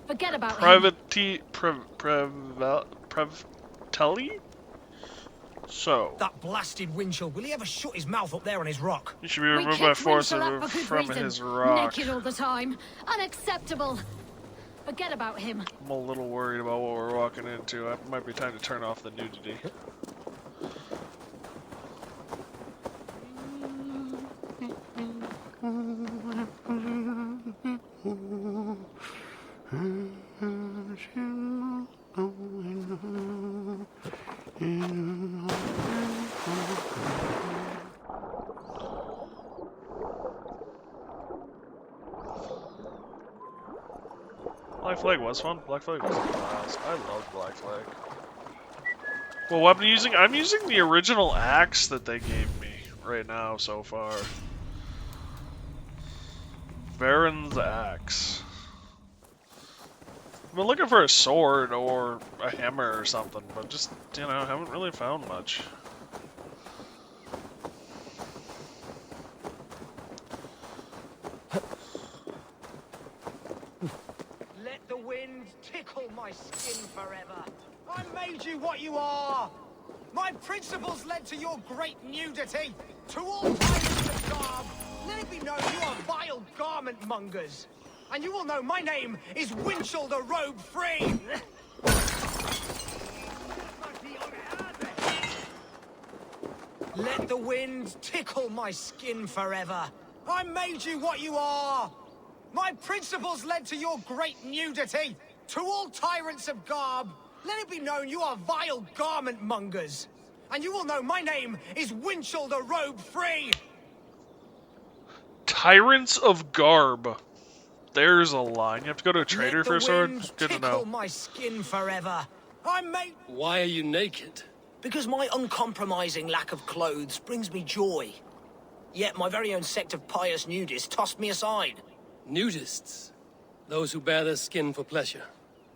Forget about him. privately. So, That blasted Winchell, will he ever shut his mouth up there on his rock? he should be removed by force from his rock. Naked all the time. Unacceptable. Forget about him. I'm a little worried about what we're walking into. It might be time to turn off the nudity. Black Flag was fun. Black Flag was a blast. I love Black Flag. Well, what I'm using the original axe that they gave me right now so far. Baron's axe. I've been looking for a sword or a hammer or something, but just, you know, haven't really found much. Let the wind tickle my skin forever. I made you what you are. My principles led to your great nudity. To all tyrants of garb, let it be known you are vile garment mongers. And you will know my name is Winchell the Robe Free. Let the wind tickle my skin forever. I made you what you are. My principles led to your great nudity. To all tyrants of garb, let it be known you are vile garment mongers. And you will know my name is Winchell the Robe Free. Tyrants of garb. There's a line. You have to go to a trader for a sword? Good to know. Tickle my skin forever. I made... Why are you naked? Because my uncompromising lack of clothes brings me joy. Yet my very own sect of pious nudists tossed me aside. Nudists? Those who bare their skin for pleasure.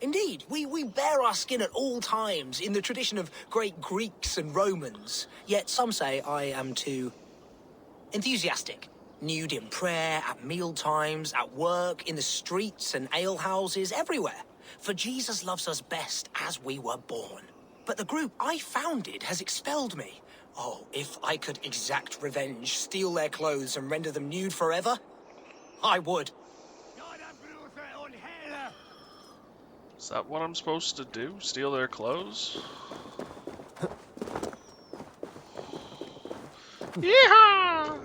Indeed, we bare our skin at all times in the tradition of great Greeks and Romans. Yet some say I am too enthusiastic. Nude in prayer, at meal times, at work, in the streets and alehouses, everywhere. For Jesus loves us best as we were born. But the group I founded has expelled me. Oh, if I could exact revenge, steal their clothes and render them nude forever, I would. Is that what I'm supposed to do? Steal their clothes? Yeehaw!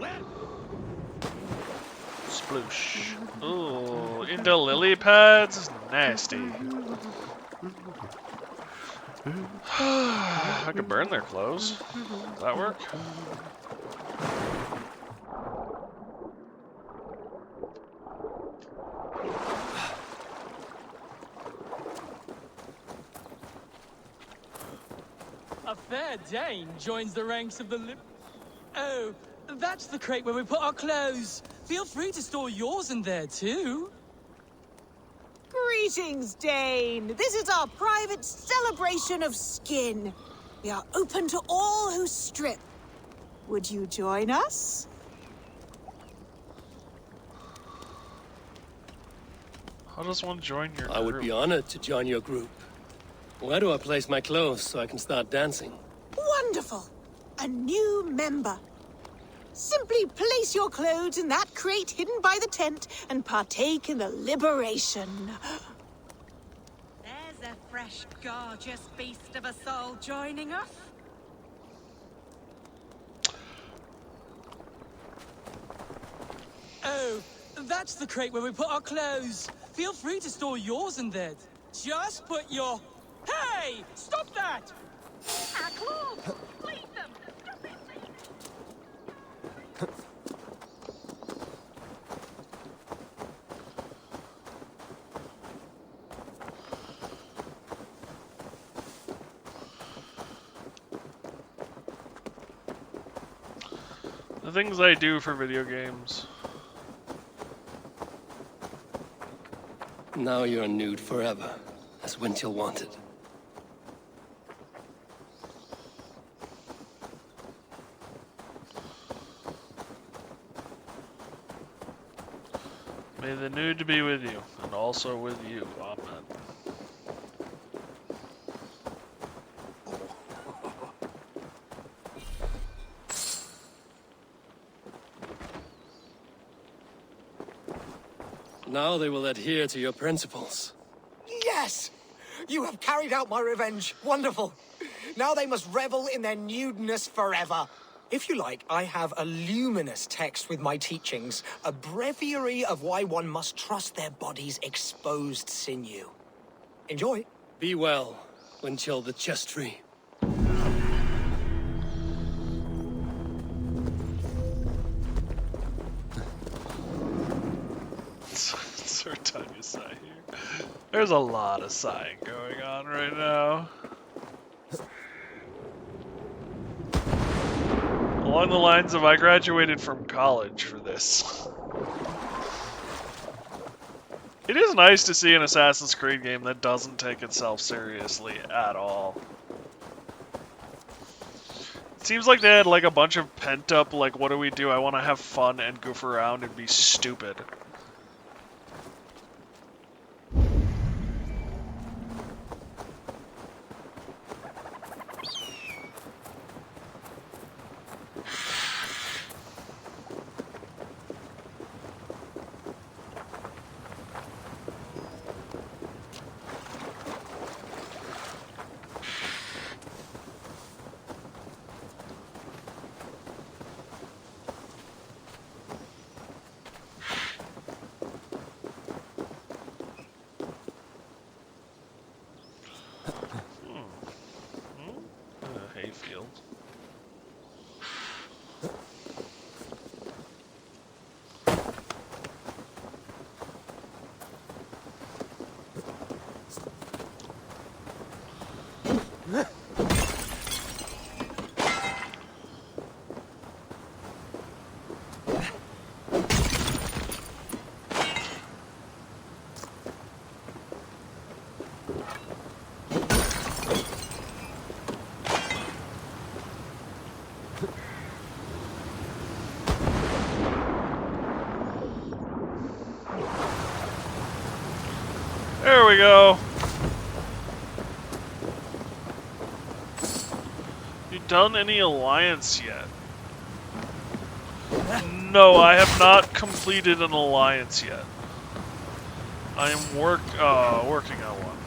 Sploosh. Ooh, into lily pads? Nasty. I could burn their clothes. Does that work? A fair Dane joins the ranks of the Oh, that's the crate where we put our clothes. Feel free to store yours in there, too. Greetings, Dane. This is our private celebration of skin. We are open to all who strip. Would you join us? How does one join your group? I would be honored to join your group. Where do I place my clothes so I can start dancing? Wonderful. A new member. Simply place your clothes in that crate hidden by the tent and partake in the liberation. There's a fresh, gorgeous beast of a soul joining us. Oh, that's the crate where we put our clothes. Feel free to store yours in there. Just put your... Hey! Stop that! Our clothes! Leave them! The things I do for video games. Now you're nude forever, as Winchell wanted. May the nude be with you, and also with you. Amen. Now they will adhere to your principles. Yes! You have carried out my revenge. Wonderful. Now they must revel in their nudeness forever. If you like, I have a luminous text with my teachings, a breviary of why one must trust their body's exposed sinew. Enjoy. Be well, Winchell the Chest-Tree. Is there time to sigh here? There's a lot of sighing going on right now. Along the lines of I graduated from college for this. It is nice to see an Assassin's Creed game that doesn't take itself seriously at all. It seems like they had like a bunch of pent up, like, what do we do? I want to have fun and goof around and be stupid. Hayfield. There we go. You done any alliance yet? No, I have not completed an alliance yet. I am working on one.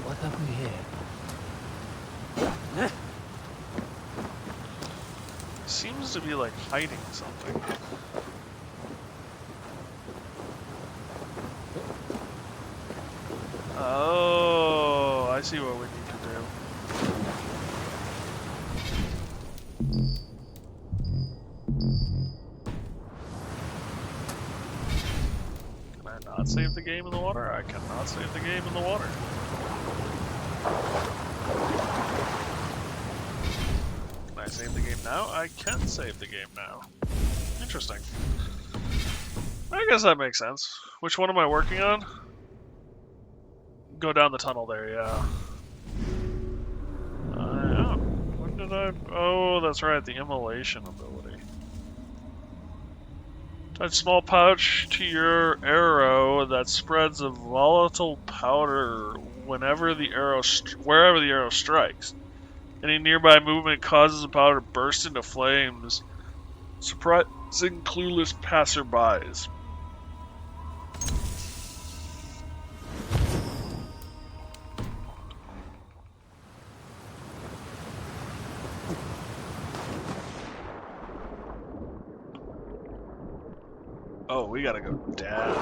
What have we here? Seems to be like hiding something. Oh, I see what we need to do. save the game in the water? I cannot save the game in the water. Can I save the game now? I can save the game now. Interesting. I guess that makes sense. Which one am I working on? Go down the tunnel there, yeah. Oh, when did I... Oh, that's right, the immolation ability. Attach small pouch to your arrow that spreads a volatile powder wherever the arrow strikes. Any nearby movement causes the powder to burst into flames, surprising clueless passerbys. Oh, we gotta go down.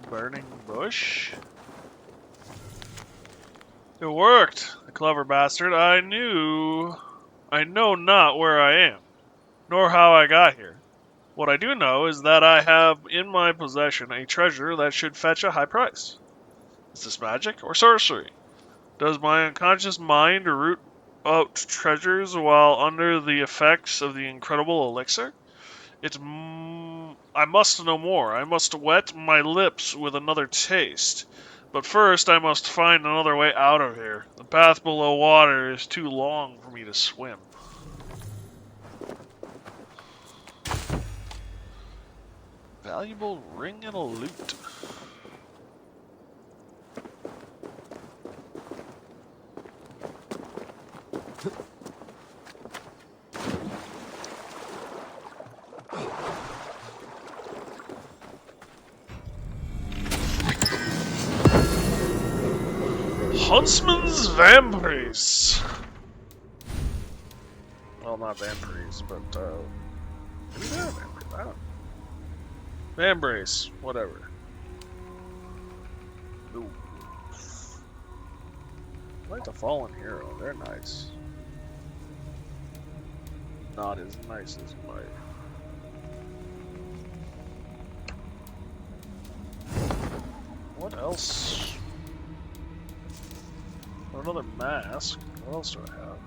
Burning bush? It worked! The clever bastard. I know not where I am, nor how I got here. What I do know is that I have in my possession a treasure that should fetch a high price. Is this magic or sorcery? Does my unconscious mind root out treasures while under the effects of the incredible elixir? I must know more. I must wet my lips with another taste. But first I must find another way out of here. The path below water is too long for me to swim. Valuable ring and a loot. Huntsman's Vampires. Well, not vampires, but maybe they are vampires. I don't know. Vambrace, whatever. Ooh. I like the Fallen Hero, they're nice. Not as nice as my... What else? Another mask. What else do I have?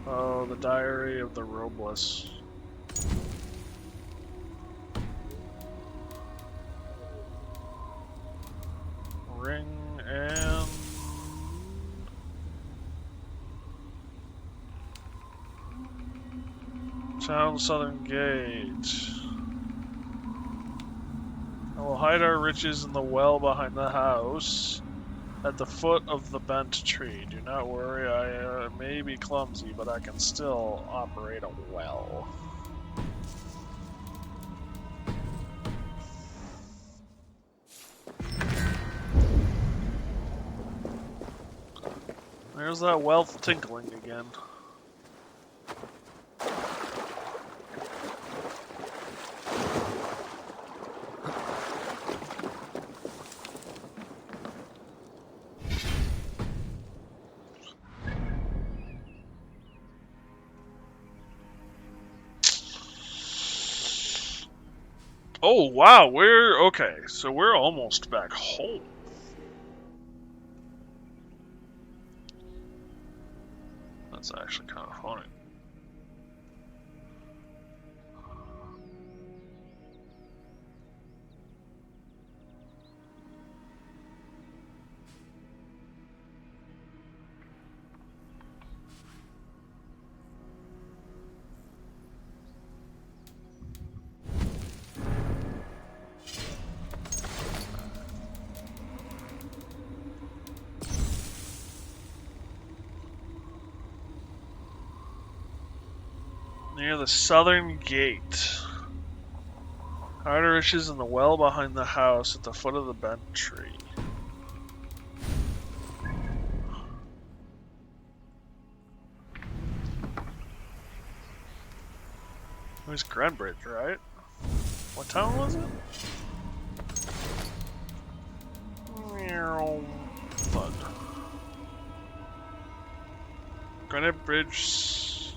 Oh, the Diary of the Robeless. Ring and... Town Southern Gate. I will hide our riches in the well behind the house. At the foot of the bent tree. Do not worry, I may be clumsy, but I can still operate a well. There's that wealth tinkling again. Oh wow, we're okay, so we're almost back home. That's actually kind of funny. Near the southern gate. Arderish is in the well behind the house at the foot of the bent tree. It was Grenbridge, right? What town was it? Fun. Granite Bridge.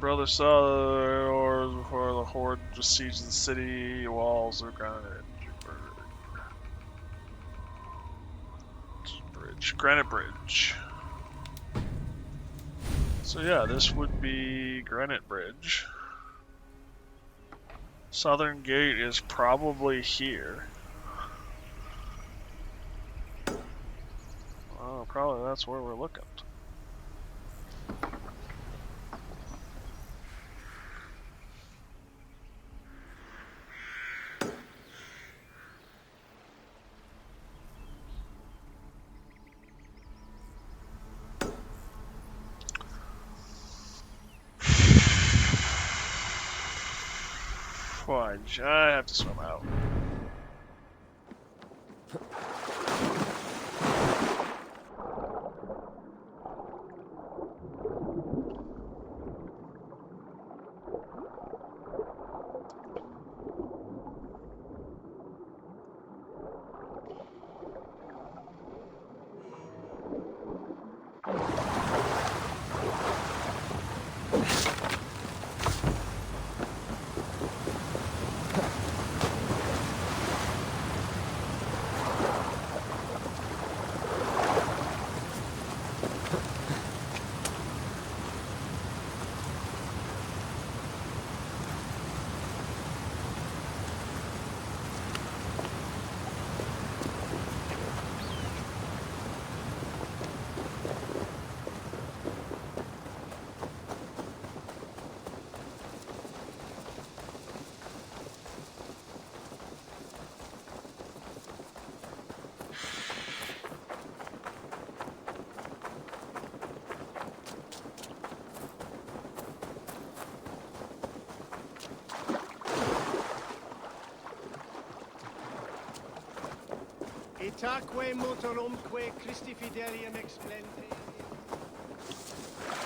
Brother saw or before the horde besieged the city walls of Granite Bridge. Granite Bridge. So yeah, this would be Granite Bridge. Southern Gate is probably here. Oh, probably that's where we're looking. Fine, I have to swim out.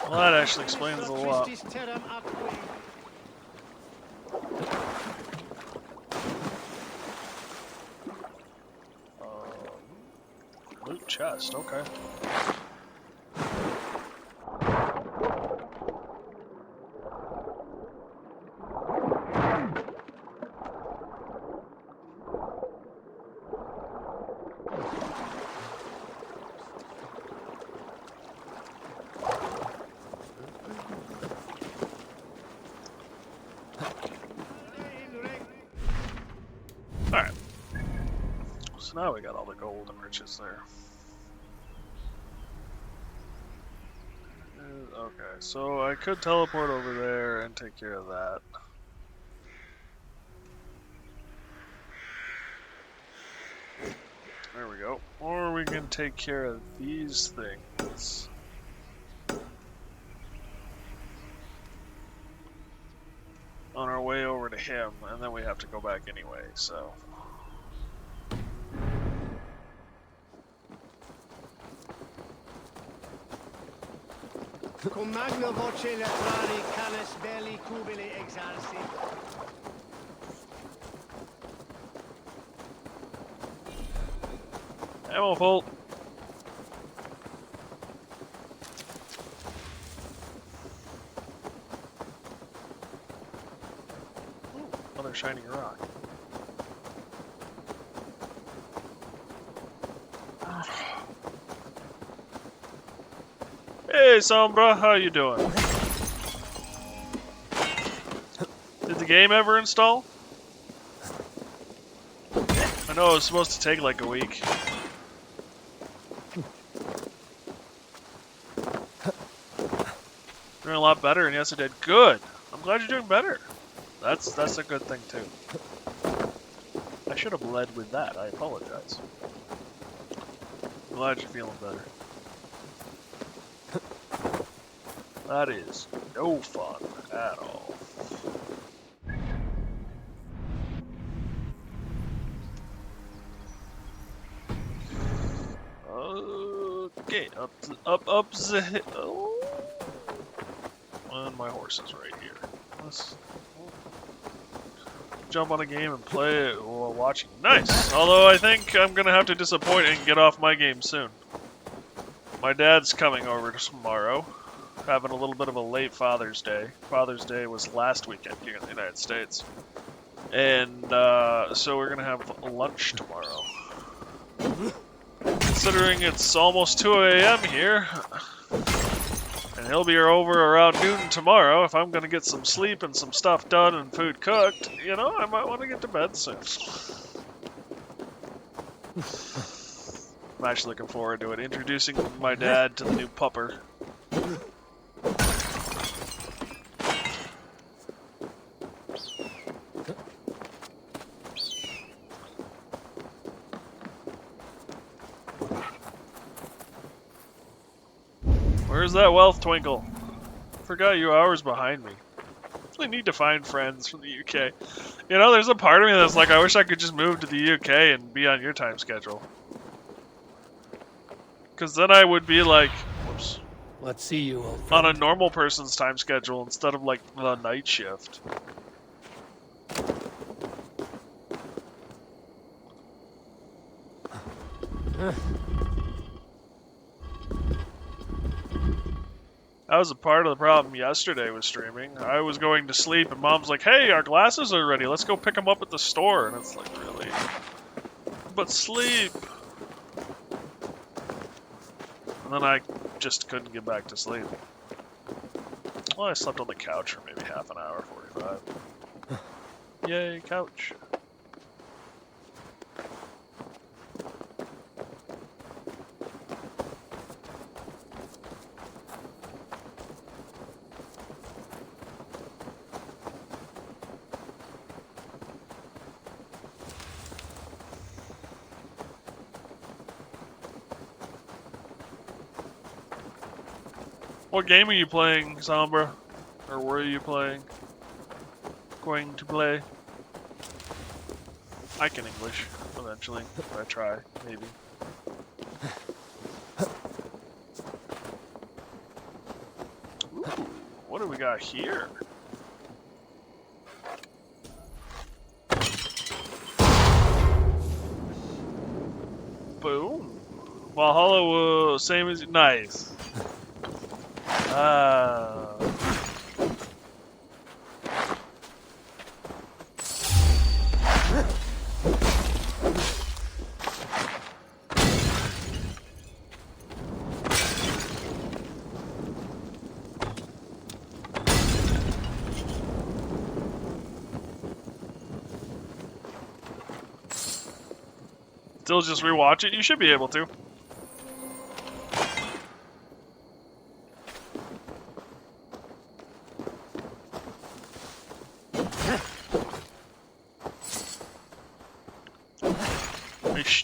Well, that actually explains a lot. Loot chest, okay. Alright. So now we got all the gold and riches there. Okay, so I could teleport over there and take care of that. There we go. Or we can take care of these things. On our way over to him, and then we have to go back anyway, so. Cum magno voce latrari canes belli cubili exarsi. Ammo full. Another shiny rock. Hey Sombra, how you doing? Did the game ever install? I know it was supposed to take like a week. Doing a lot better, and yes, it did. Good. I'm glad you're doing better. That's a good thing too. I should have led with that. I apologize. I'm glad you're feeling better. That is no fun. at all. Okay, up the hill. And my horse is right here. Let's jump on a game and play it while watching. Nice! Although I think I'm gonna have to disappoint and get off my game soon. My dad's coming over tomorrow, having a little bit of a late Father's Day. Father's Day was last weekend here in the United States. And so we're gonna have lunch tomorrow. Considering it's almost 2 a.m. here, and he'll be over around noon tomorrow, if I'm gonna get some sleep and some stuff done and food cooked, you know, I might want to get to bed soon. I'm actually looking forward to it. Introducing my dad to the new pupper. Where's that wealth twinkle? Forgot you hours behind me. I need to find friends from the UK. You know, there's a part of me that's like, I wish I could just move to the UK and be on your time schedule. Because then I would be like, whoops. Let's see you, old On friend. a normal person's time schedule instead of like the night shift. That was a part of the problem yesterday with streaming. I was going to sleep and Mom's like, hey, our glasses are ready. Let's go pick them up at the store. And it's like, really? But sleep. And then I just couldn't get back to sleep. Well, I slept on the couch for maybe half an hour, 45. Yay, couch. What game are you playing, Sombra? Or were you playing? Going to play? I can English, eventually. If I try, maybe. Ooh, what do we got here? Boom. Valhalla, same as... Nice. Still just rewatch it? You should be able to.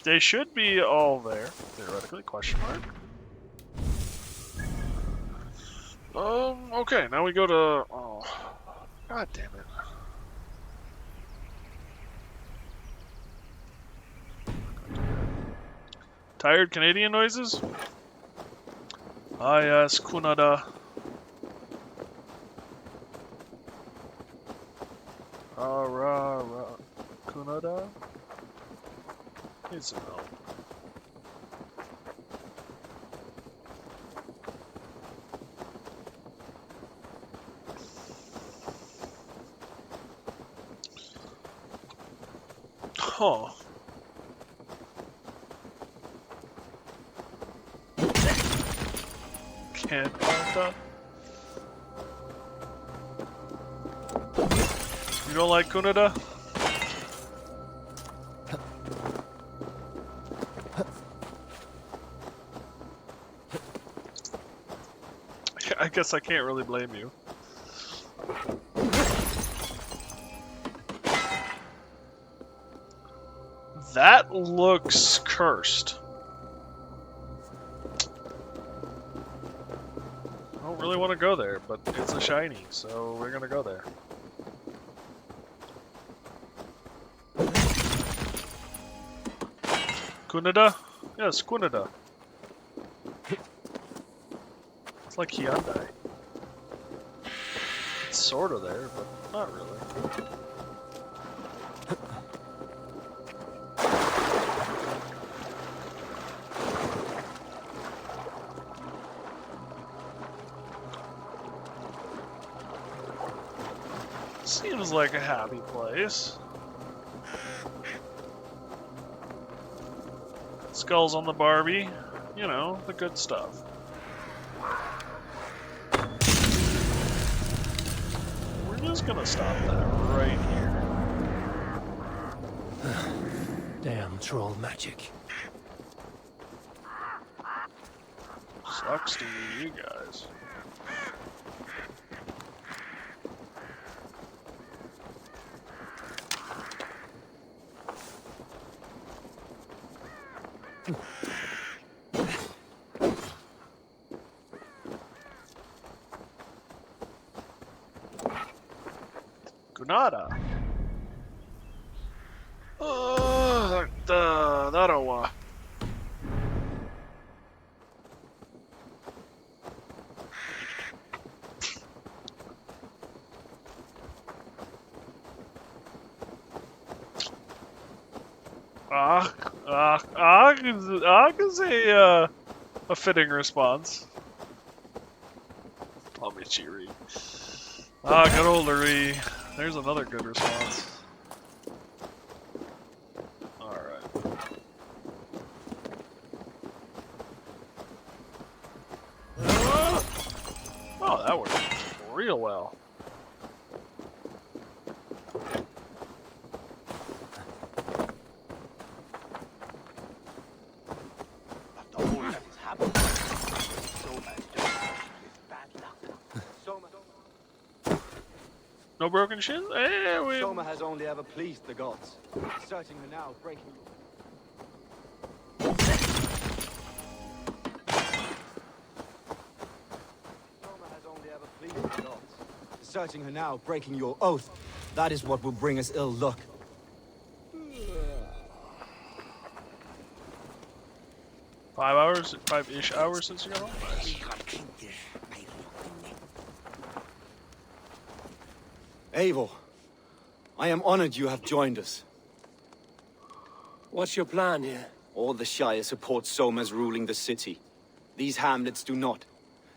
They should be all there, theoretically, question mark. Okay, now we go to... Oh, god damn it. Tired Canadian noises? Ah yes, Kunada. Kunada? Needs some help. Huh. Can't find that. You don't like Kunada? I guess I can't really blame you. That looks cursed. I don't really want to go there, but it's a shiny, so we're gonna go there. Kunada? Yes, Kunada. It's like Hyundai. It's sort of there, but not really. Seems like a happy place. Skulls on the Barbie, you know, the good stuff. We're just gonna stop that right here. Damn troll magic. Sucks to be you guys. Gunada. That'll is a fitting response. Tommy Cheery. Good old Uri. There's another good response. Alright. Oh, that worked real well. No broken shins? Soma has only ever pleased the gods. Searching her now, breaking... Soma has only ever pleased the gods. Searching her now, breaking your oath. That is what will bring us ill luck. 5 hours? 5-ish hours since you got home? Nice. Eivor, I am honored you have joined us. What's your plan here? All the Shire support Soma's ruling the city. These hamlets do not.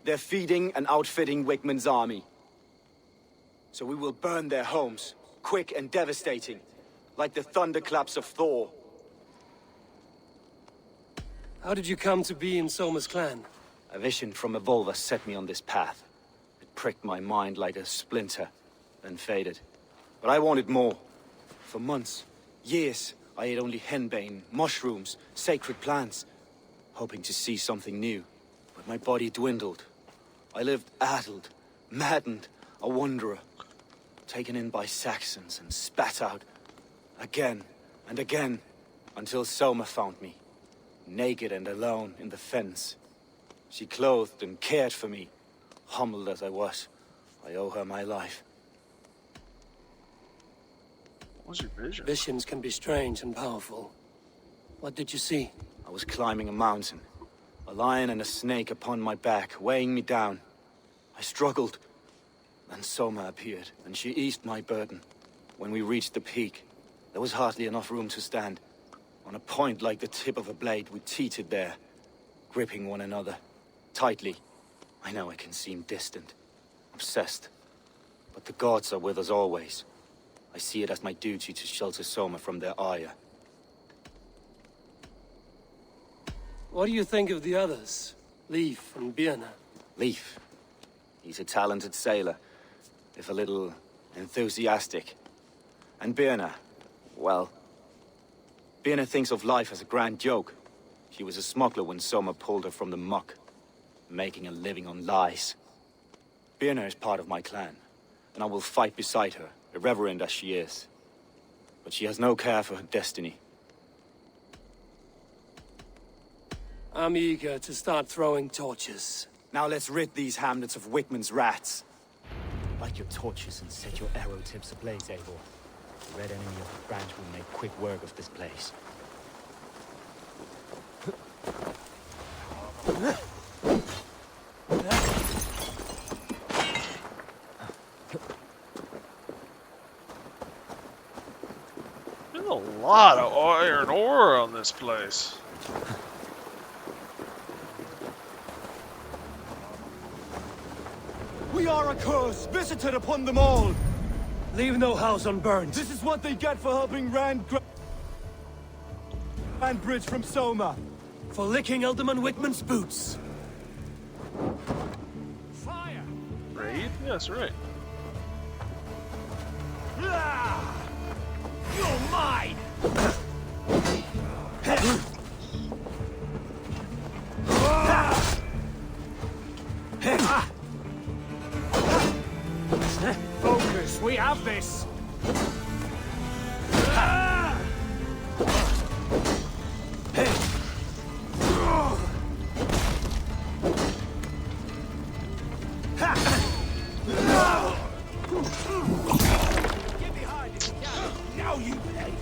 They're feeding and outfitting Wickman's army. So we will burn their homes, quick and devastating, like the thunderclaps of Thor. How did you come to be in Soma's clan? A vision from Evolva set me on this path. It pricked my mind like a splinter, then faded. But I wanted more. For months, years, I ate only henbane, mushrooms, sacred plants, hoping to see something new. But my body dwindled. I lived addled, maddened, a wanderer, taken in by Saxons and spat out again and again, until Soma found me, naked and alone in the fens. She clothed and cared for me, humbled as I was. I owe her my life. What was your vision? Visions can be strange and powerful. What did you see? I was climbing a mountain. A lion and a snake upon my back, weighing me down. I struggled. Then Soma appeared, and she eased my burden. When we reached the peak, there was hardly enough room to stand. On a point like the tip of a blade, we teetered there, gripping one another, tightly. I know it can seem distant, obsessed, but the gods are with us always. I see it as my duty to shelter Soma from their ire. What do you think of the others? Leif and Birna? Leif. He's a talented sailor, if a little enthusiastic. And Birna, well... Birna thinks of life as a grand joke. She was a smuggler when Soma pulled her from the muck, making a living on lies. Birna is part of my clan, and I will fight beside her, irreverent as she is. But she has no care for her destiny. I'm eager to start throwing torches. Now let's rid these hamlets of Wickman's rats. Light your torches and set your arrow tips ablaze, Abel. The red enemy of the branch will make quick work of this place. There's a lot of iron ore on this place. We are a curse visited upon them all. Leave no house unburned. This is what they get for helping Rand Bridge from Soma. For licking Alderman Wickman's boots. Fire! Raid? Yes, right. You're mine! Focus, we have this! Get behind if you can. Now you pay.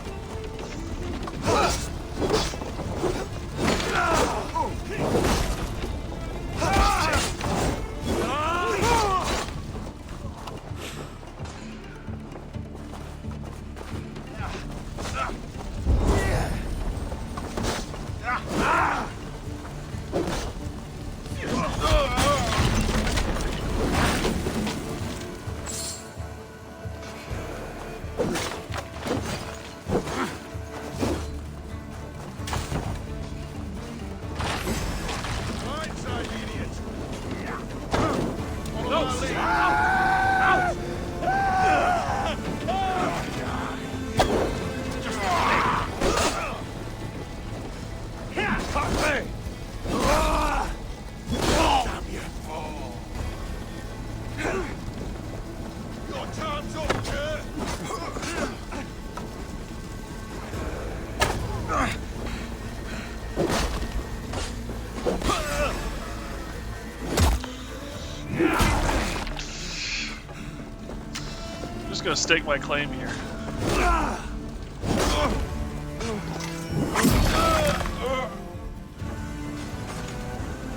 I'm just gonna stake my claim here.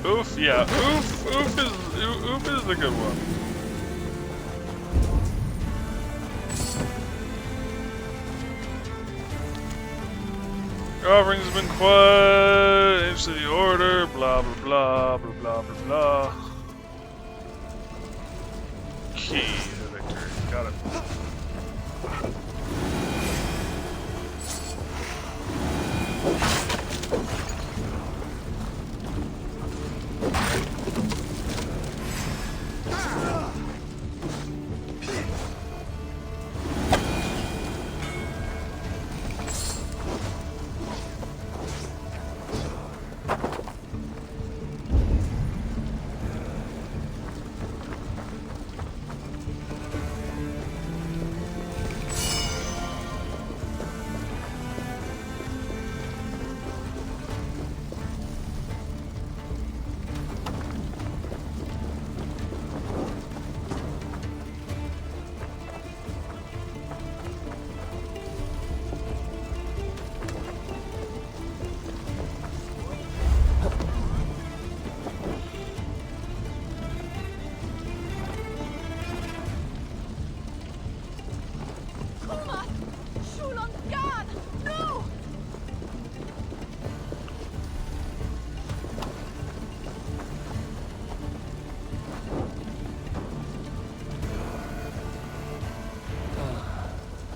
Oof, yeah, oof is the good one. Your offerings have been quite into the order, blah blah blah blah blah blah blah. Key to victory, got it.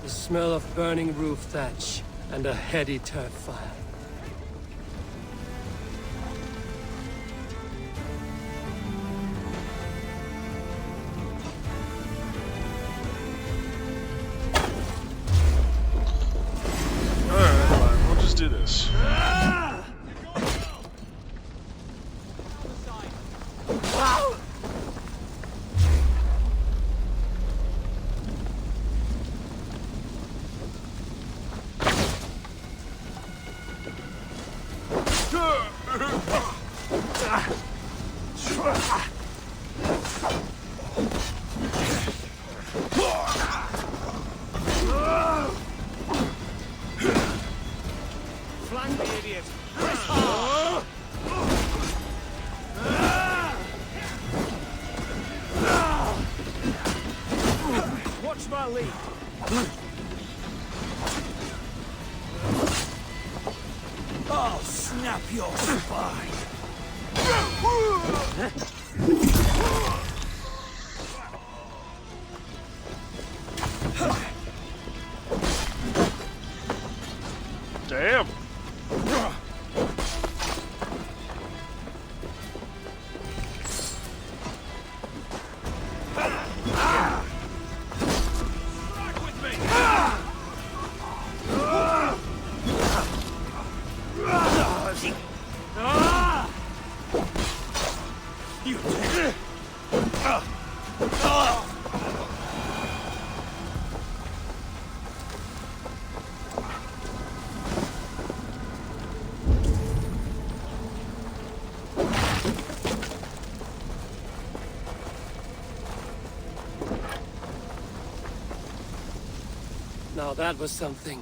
The smell of burning roof thatch and a heady turf fire. Alright, fine, we'll just do this. Flank the idiot! Press hard! Watch my lead! I'll snap your spine! Damn! Now that was something.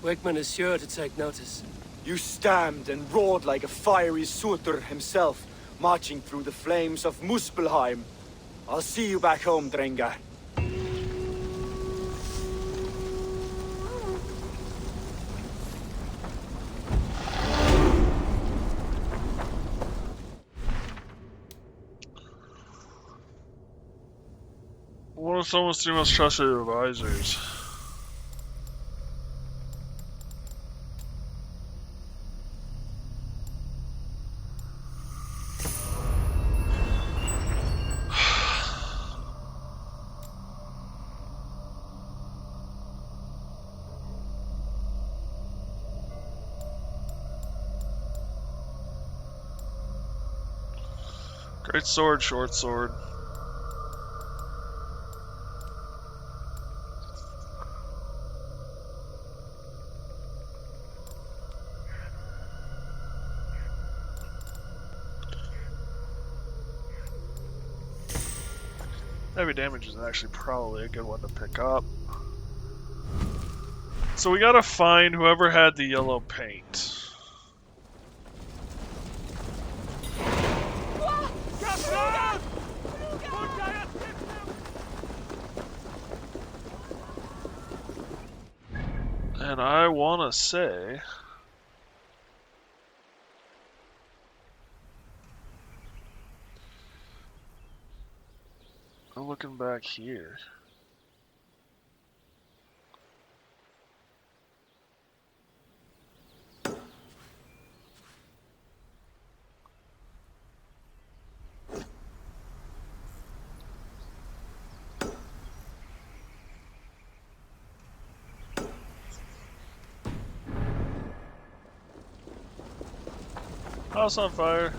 Wickman is sure to take notice. You stamped and roared like a fiery Surtur himself, marching through the flames of Muspelheim. I'll see you back home, Drenga. One of someone's three most trusted advisors. Great sword, short sword. Heavy damage is actually probably a good one to pick up. So we gotta find whoever had the yellow paint. And I wanna say... I'm looking back here. House on fire.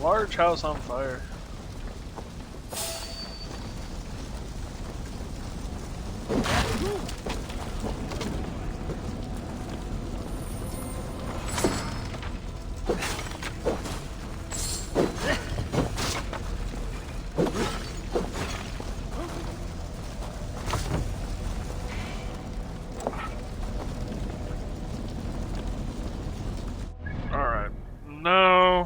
Large house on fire. Alright, no.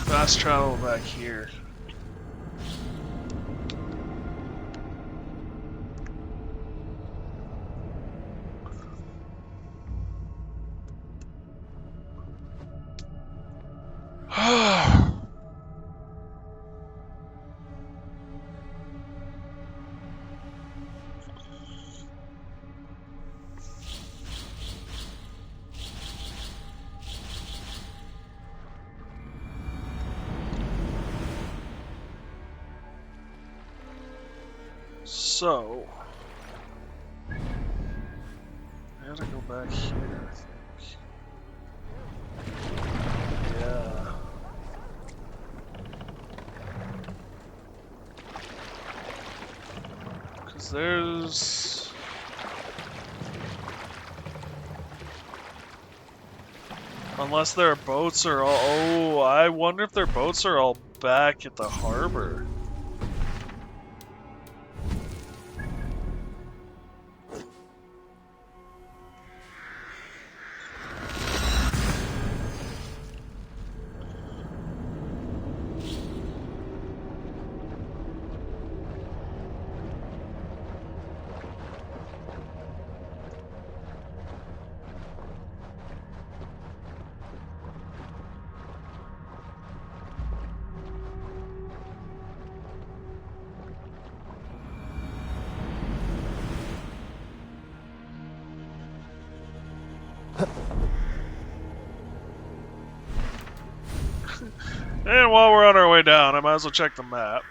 Fast travel back here. So, I gotta go back here, I think. there's... Unless their boats are all... Oh, I wonder if their boats are all back at the harbor. And while we're on our way down, I might as well check the map.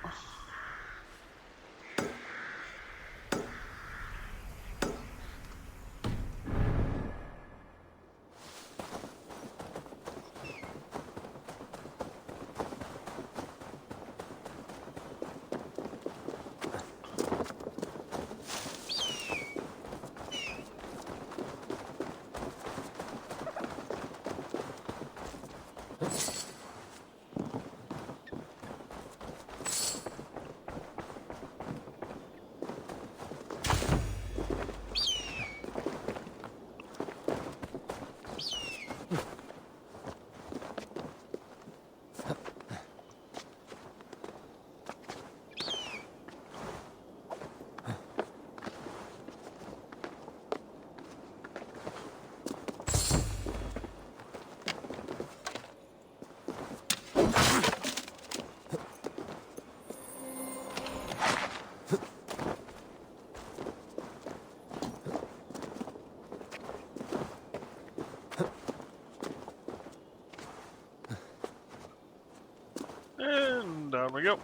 And down we go.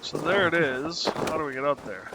So there it is. How do we get up there?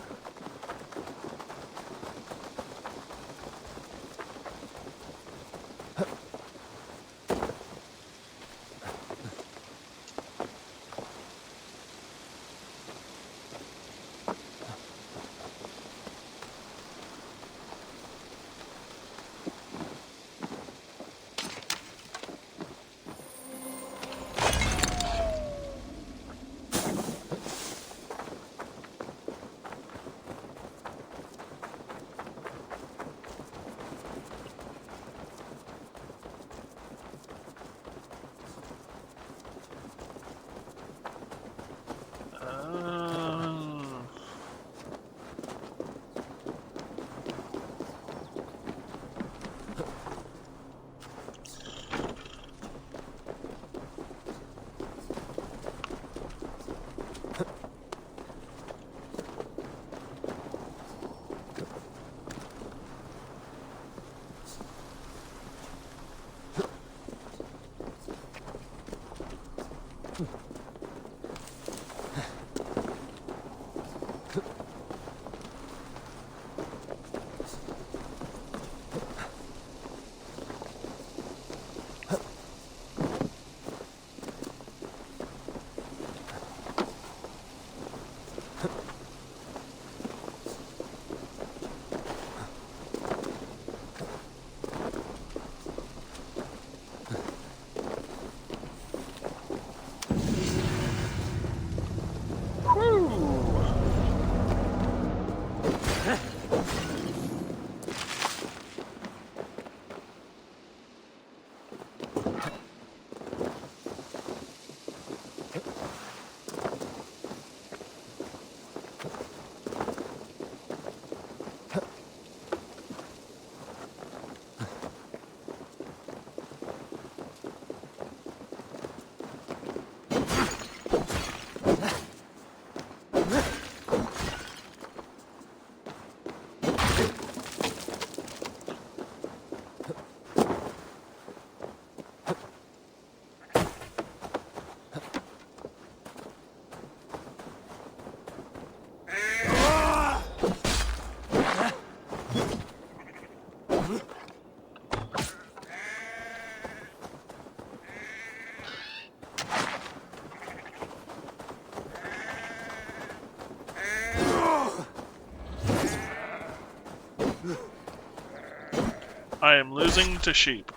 I am losing to sheep.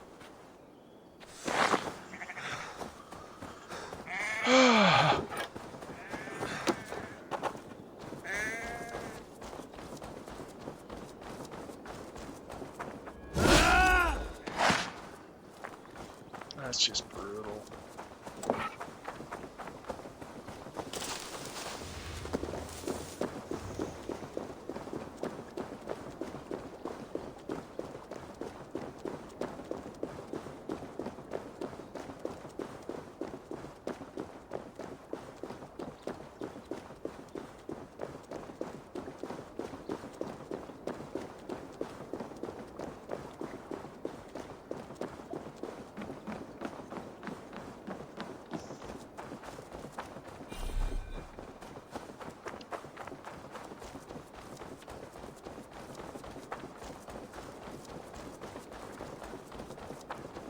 That's just brutal.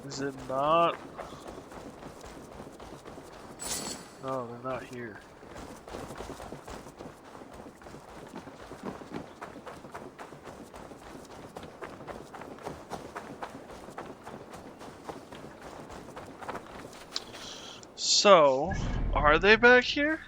Is it not? No, they're not here. So, are they back here?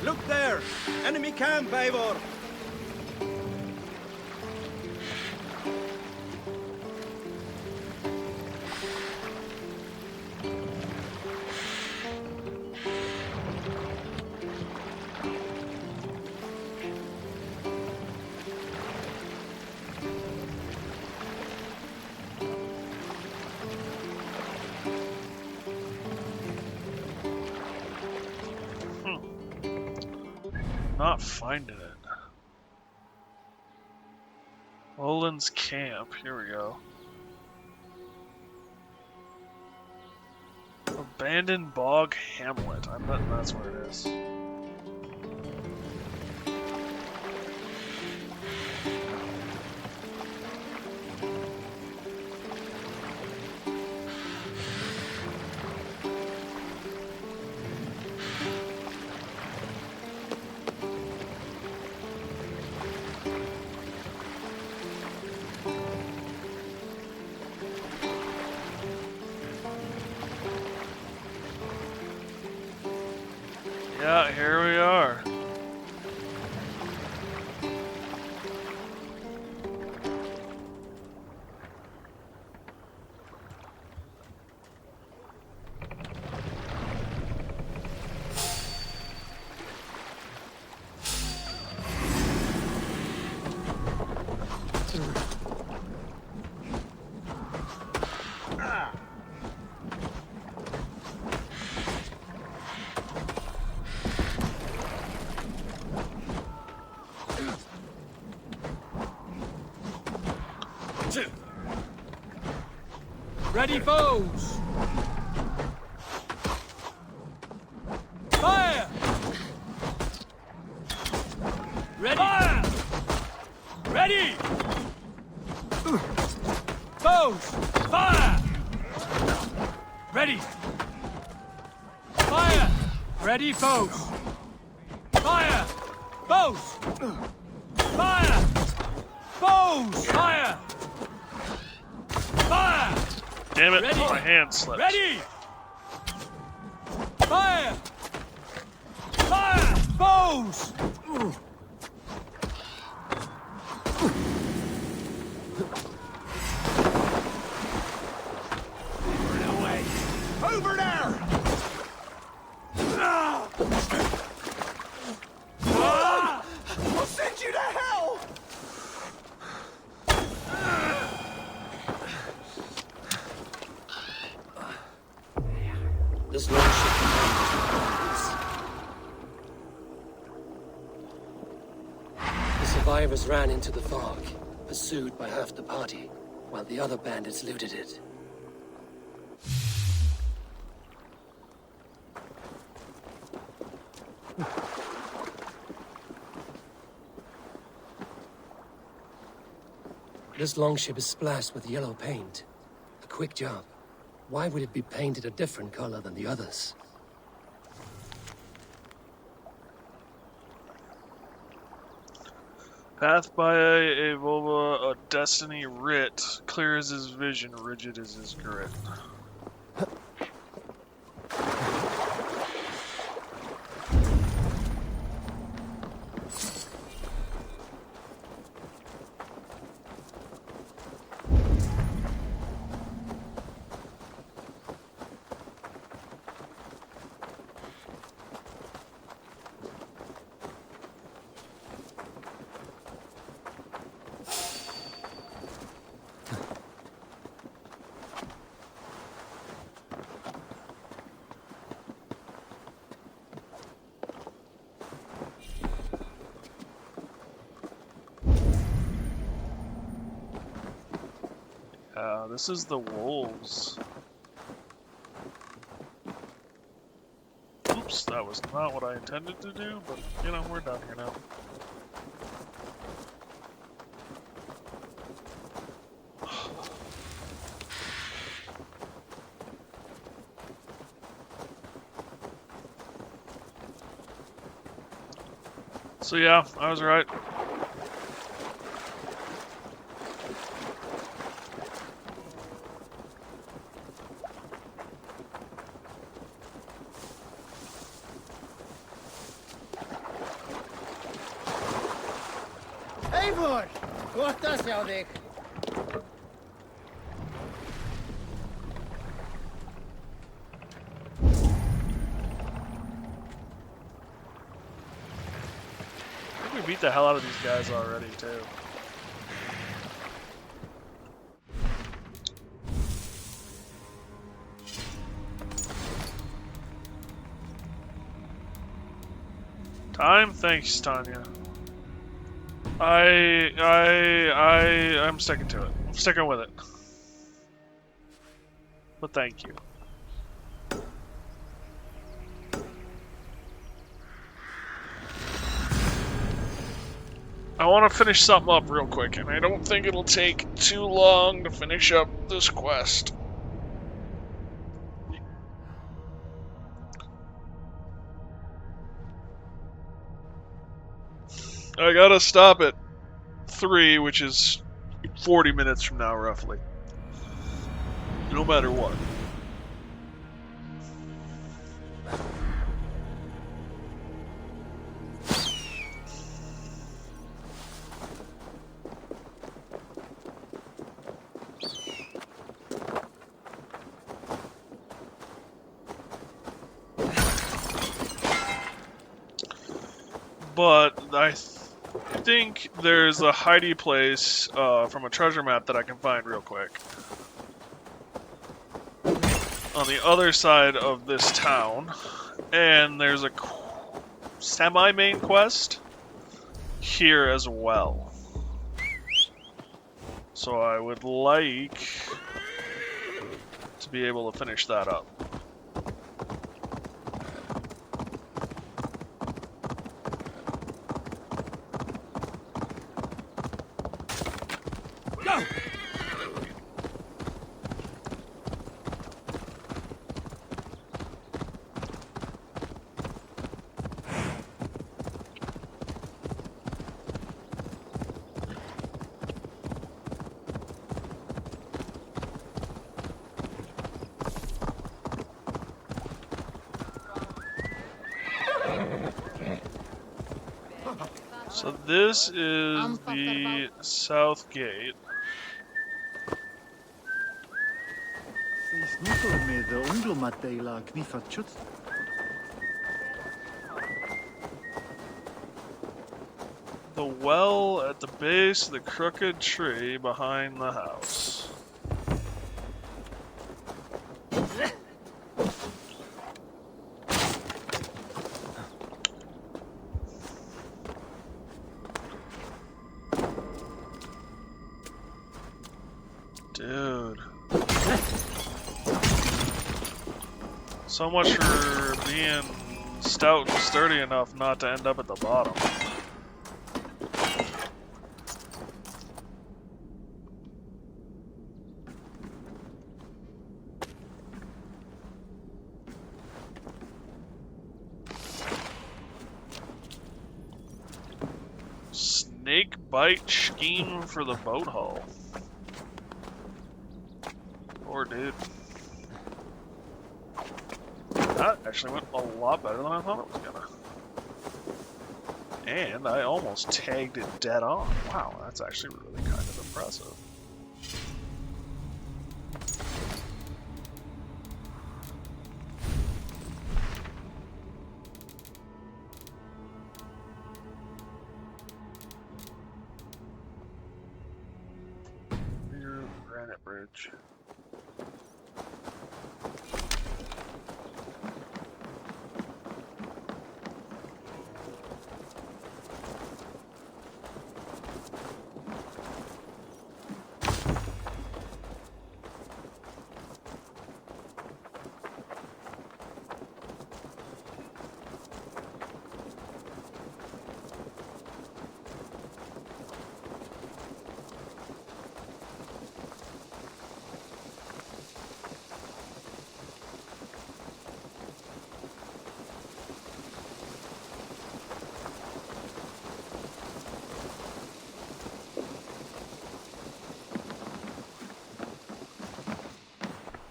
Look there! Enemy camp, Eivor! Not finding it. Olin's camp. Here we go. Abandoned Bog Hamlet. I bet that's where it is. Yeah, here we are. Ready, foes! Fire! Ready! Fire! Ready! Foes! Fire! Ready! Fire! Ready, foes! Fire! Foes! Fire! Foes! Bows! Fire! Fire! Damn it, Ready. my hand slipped. Ready! Fire! Fire! Bows! Away! Over there! I'll send you to hell! This lordship. The survivors ran into the fog, pursued by half the party, while the other bandits looted it. This longship is splashed with yellow paint. A quick job. Why would it be painted a different color than the others? Path by a Volva, a destiny writ, clear as his vision, rigid as his grit. This is the wolves. Oops, that was not what I intended to do, but you know, we're done here now. So yeah, I was right. Eivor! Gott að sjá þig. I think we beat the hell out of these guys already, too. Time? Thanks, Tanya. I'm sticking to it. I'm sticking with it. But thank you. I want to finish something up real quick, and I don't think it'll take too long to finish up this quest. I gotta stop at 3, which is 40 minutes from now, roughly. No matter what. But I think there's a hidey place from a treasure map that I can find real quick. On the other side of this town. And there's a semi-main quest here as well. So I would like to be able to finish that up. So this is the south gate. The well at the base of the crooked tree behind the house. Dude. So much for being stout and sturdy enough not to end up at the bottom. Snake bite scheme for the boat hull. Poor dude. That actually went a lot better than I thought it was gonna. And I almost tagged it dead on. Wow, that's actually really kind of impressive. Granite bridge.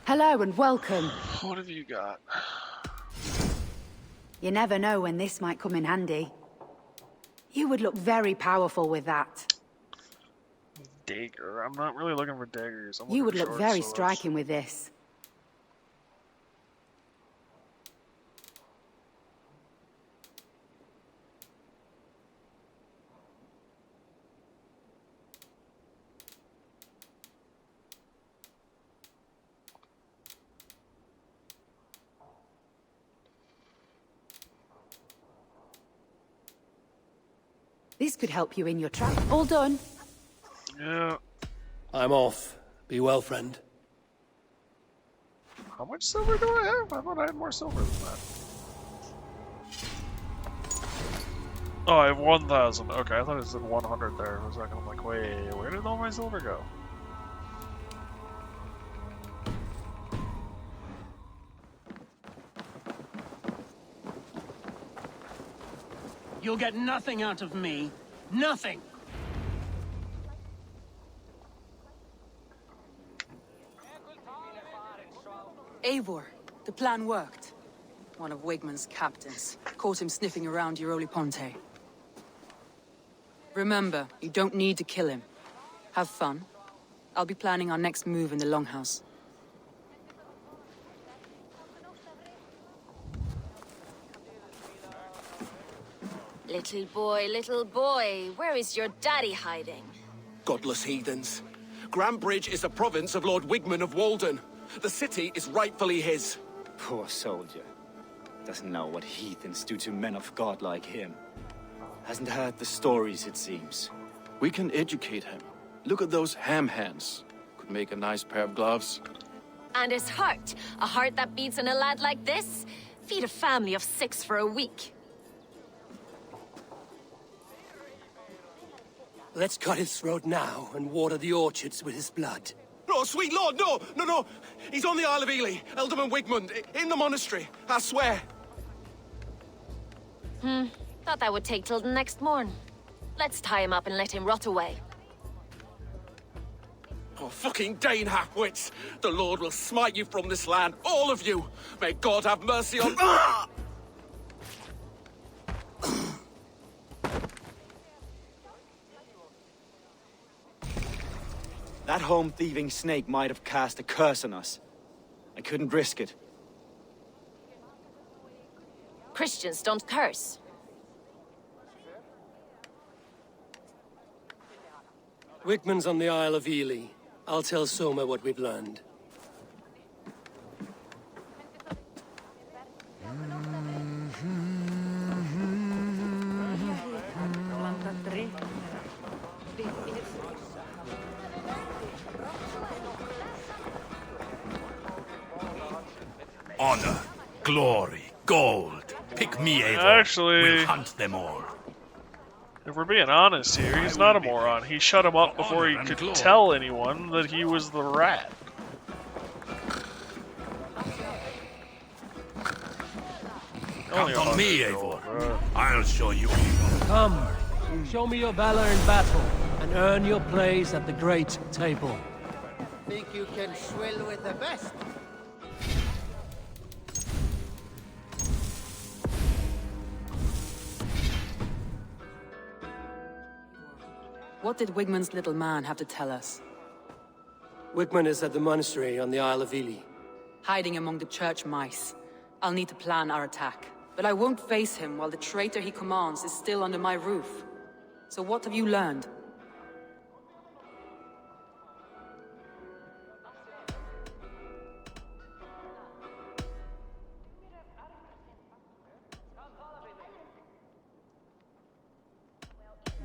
Hello and welcome. What have you got? You never know when this might come in handy. You would look very powerful with that. Dagger. I'm not really looking for daggers. You would look very striking with this. This could help you in your trap. All done. Yeah. I'm off. Be well, friend. How much silver do I have? I thought I had more silver than that. Oh, I have 1,000. Okay, I thought it said 100 there for a second. I'm like, wait, where did all my silver go? You'll get nothing out of me. Nothing! Eivor, the plan worked. One of Wigman's captains caught him sniffing around Euroli Ponte. Remember, you don't need to kill him. Have fun. I'll be planning our next move in the Longhouse. Little boy, where is your daddy hiding? Godless heathens. Grambridge is a province of Lord Wigman of Walden. The city is rightfully his. Poor soldier. Doesn't know what heathens do to men of God like him. Hasn't heard the stories, it seems. We can educate him. Look at those ham hands. Could make a nice pair of gloves. And his heart, a heart that beats in a lad like this? Feed a family of 6 for a week. Let's cut his throat now and water the orchards with his blood. No, sweet lord, no, no, no. He's on the Isle of Ely, Ealdorman Wigmund, in the monastery, I swear. Thought that would take till the next morn. Let's tie him up and let him rot away. Oh, fucking Dane halfwits! The Lord will smite you from this land, all of you! May God have mercy on... That home-thieving snake might have cast a curse on us. I couldn't risk it. Christians don't curse. Wickman's on the Isle of Ely. I'll tell Soma what we've learned. Honor, glory, gold. Pick me, Eivor. Actually, we'll hunt them all. If we're being honest here, he's not a moron. He shut him up before he could tell anyone that he was the rat. Count on me, Eivor. I'll show you evil. Come, show me your valor in battle, and earn your place at the great table. Think you can swill with the best? What did Wigman's little man have to tell us? Wickman is at the monastery on the Isle of Ely. Hiding among the church mice. I'll need to plan our attack. But I won't face him while the traitor he commands is still under my roof. So what have you learned?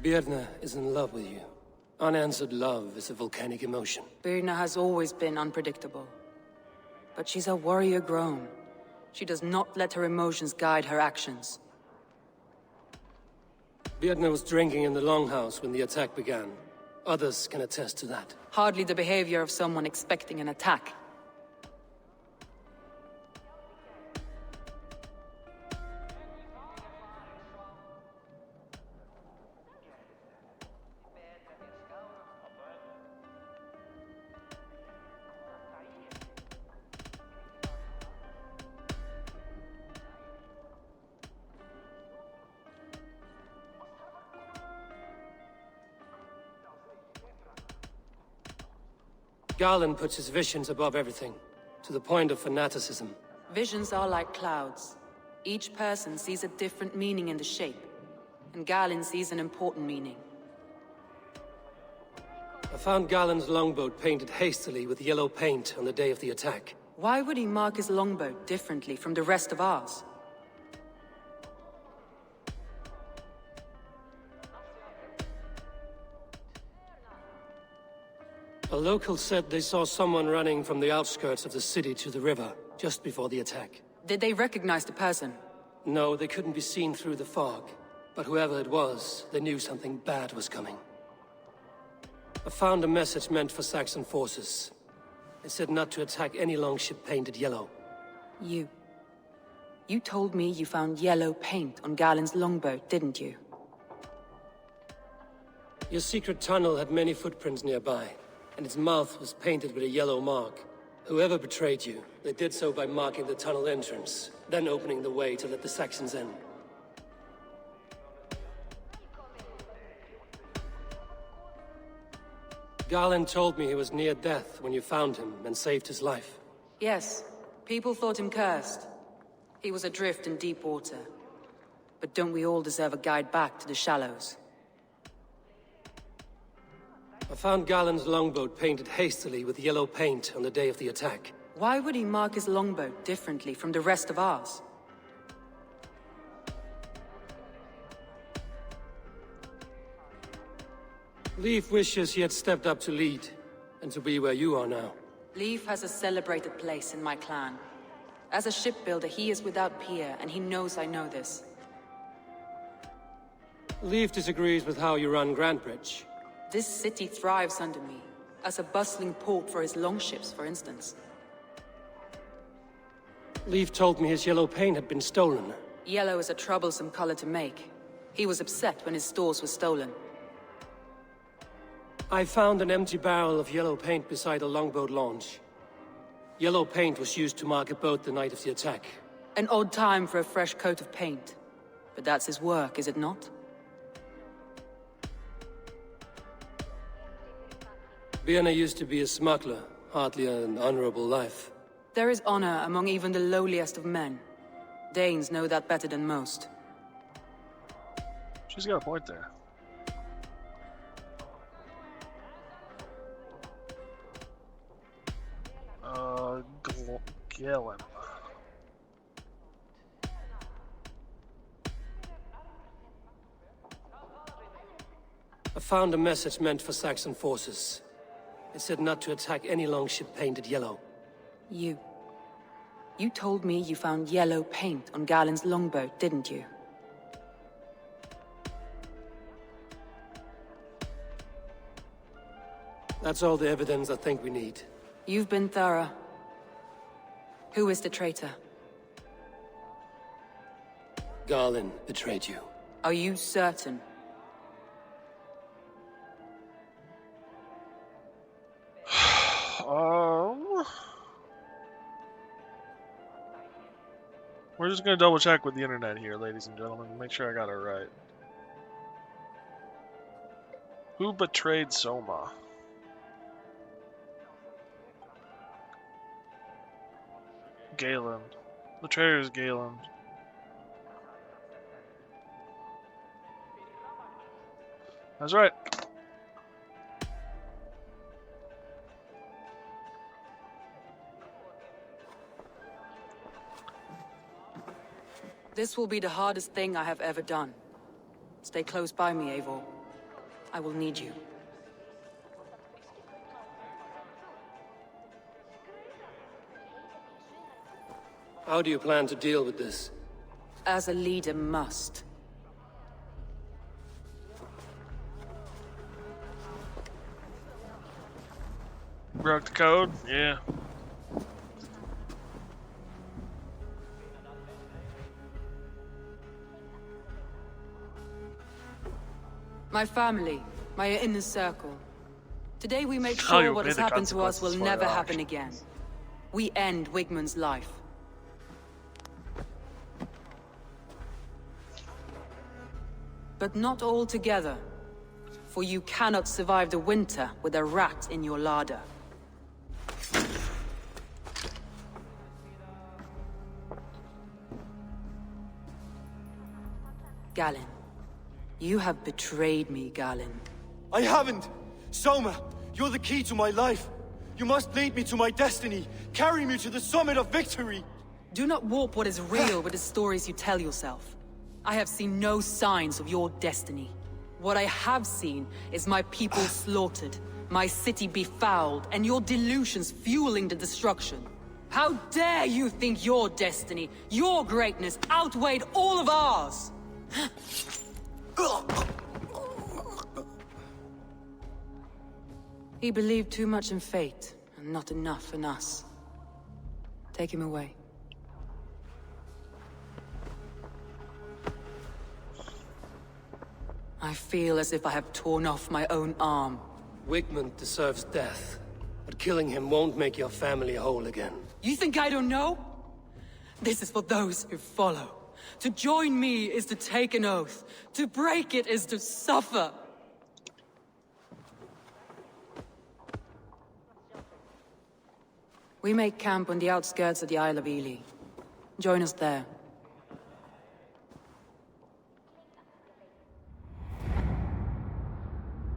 Birna is in love with you. Unanswered love is a volcanic emotion. Birna has always been unpredictable. But she's a warrior grown. She does not let her emotions guide her actions. Birna was drinking in the longhouse when the attack began. Others can attest to that. Hardly the behavior of someone expecting an attack. Garland puts his visions above everything, to the point of fanaticism. Visions are like clouds. Each person sees a different meaning in the shape, and Galen sees an important meaning. I found Garland's longboat painted hastily with yellow paint on the day of the attack. Why would he mark his longboat differently from the rest of ours? A local said they saw someone running from the outskirts of the city to the river, just before the attack. Did they recognize the person? No, they couldn't be seen through the fog. But whoever it was, they knew something bad was coming. I found a message meant for Saxon forces. It said not to attack any longship painted yellow. You told me you found yellow paint on Galen's longboat, didn't you? Your secret tunnel had many footprints nearby, and its mouth was painted with a yellow mark. Whoever betrayed you, they did so by marking the tunnel entrance, then opening the way to let the Saxons in. Garland told me he was near death when you found him and saved his life. Yes, people thought him cursed. He was adrift in deep water. But don't we all deserve a guide back to the shallows? I found Garland's longboat painted hastily with yellow paint on the day of the attack. Why would he mark his longboat differently from the rest of ours? Leif wishes he had stepped up to lead, and to be where you are now. Leif has a celebrated place in my clan. As a shipbuilder, he is without peer, and he knows I know this. Leif disagrees with how you run Grantbridge. This city thrives under me, as a bustling port for his longships, for instance. Leif told me his yellow paint had been stolen. Yellow is a troublesome color to make. He was upset when his stores were stolen. I found an empty barrel of yellow paint beside a longboat launch. Yellow paint was used to mark a boat the night of the attack. An odd time for a fresh coat of paint. But that's his work, is it not? Vienna used to be a smuggler, hardly an honorable life. There is honor among even the lowliest of men. Danes know that better than most. She's got a point there. Galen. I found a message meant for Saxon forces. It said not to attack any longship painted yellow. You told me you found yellow paint on Galen's longboat, didn't you? That's all the evidence I think we need. You've been thorough. Who is the traitor? Galen betrayed you. Are you certain? We're just gonna double check with the internet here, ladies and gentlemen, make sure I got it right. Who betrayed Soma? Galen. The traitor is Galen. That's right. This will be the hardest thing I have ever done. Stay close by me, Eivor. I will need you. How do you plan to deal with this? As a leader must. Broke the code? Yeah. My family, my inner circle. Today we make sure what has happened to us will never happen again. We end Wigmund's life. But not all together. For you cannot survive the winter with a rat in your larder. Galen. You have betrayed me, Galen. I haven't! Soma, you're the key to my life. You must lead me to my destiny. Carry me to the summit of victory. Do not warp what is real with the stories you tell yourself. I have seen no signs of your destiny. What I have seen is my people slaughtered, my city befouled, and your delusions fueling the destruction. How dare you think your destiny, your greatness, outweighed all of ours? He believed too much in fate, and not enough in us. Take him away. I feel as if I have torn off my own arm. Wigmund deserves death, but killing him won't make your family whole again. You think I don't know? This is for those who follow. To join me is to take an oath. To break it is to suffer. We make camp on the outskirts of the Isle of Ely. Join us there.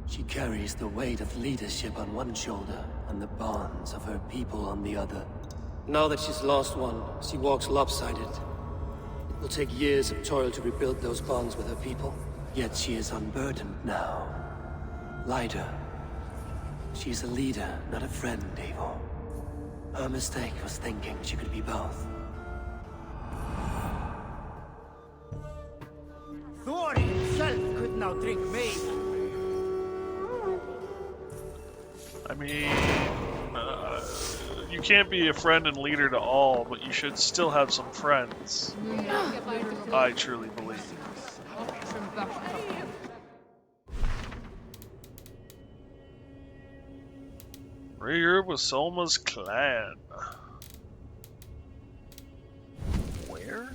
She carries the weight of leadership on one shoulder and the bonds of her people on the other. Now that she's lost one, she walks lopsided. It will take years of toil to rebuild those bonds with her people. Yet she is unburdened now. Lighter. She's a leader, not a friend, Eivor. Her mistake was thinking she could be both. Thor himself could now drink made. I mean, you can't be a friend and leader to all, but you should still have some friends. I truly believe. Regroup with Soma's clan. Where?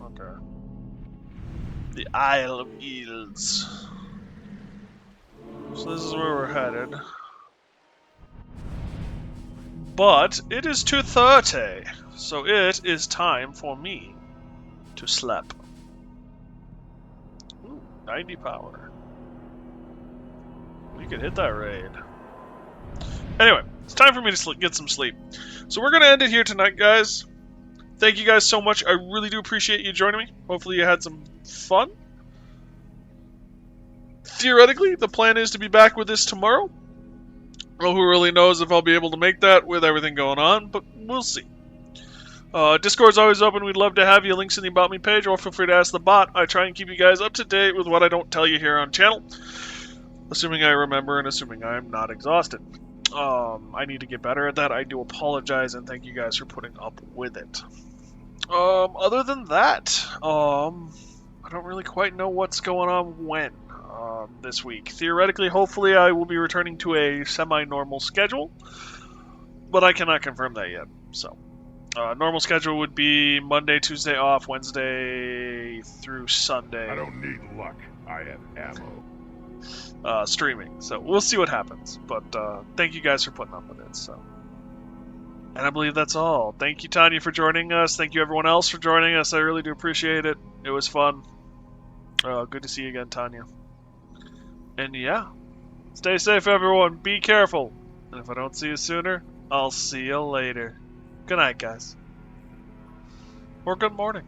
Okay. The Isle of Eels. So this is where we're headed. But it is 2:30, so it is time for me to sleep. Ooh, 90 power. We could hit that raid. Anyway, it's time for me to get some sleep. So we're going to end it here tonight, guys. Thank you guys so much. I really do appreciate you joining me. Hopefully you had some fun. Theoretically, the plan is to be back with this tomorrow. Well, who really knows if I'll be able to make that with everything going on, but we'll see. Discord's always open. We'd love to have you. Links in the About Me page, or feel free to ask the bot. I try and keep you guys up to date with what I don't tell you here on channel. Assuming I remember and assuming I'm not exhausted. I need to get better at that. I do apologize, and thank you guys for putting up with it. Other than that, I don't really quite know what's going on when this week. Theoretically, hopefully, I will be returning to a semi-normal schedule, but I cannot confirm that yet. So, normal schedule would be Monday, Tuesday off, Wednesday through Sunday. I don't need luck. I have ammo. Streaming. So we'll see what happens. But thank you guys for putting up with it. So, and I believe that's all. Thank you, Tanya, for joining us. Thank you, everyone else, for joining us. I really do appreciate it. It was fun. Good to see you again, Tanya. And yeah, stay safe, everyone. Be careful. And if I don't see you sooner, I'll see you later. Good night, guys. Or good morning.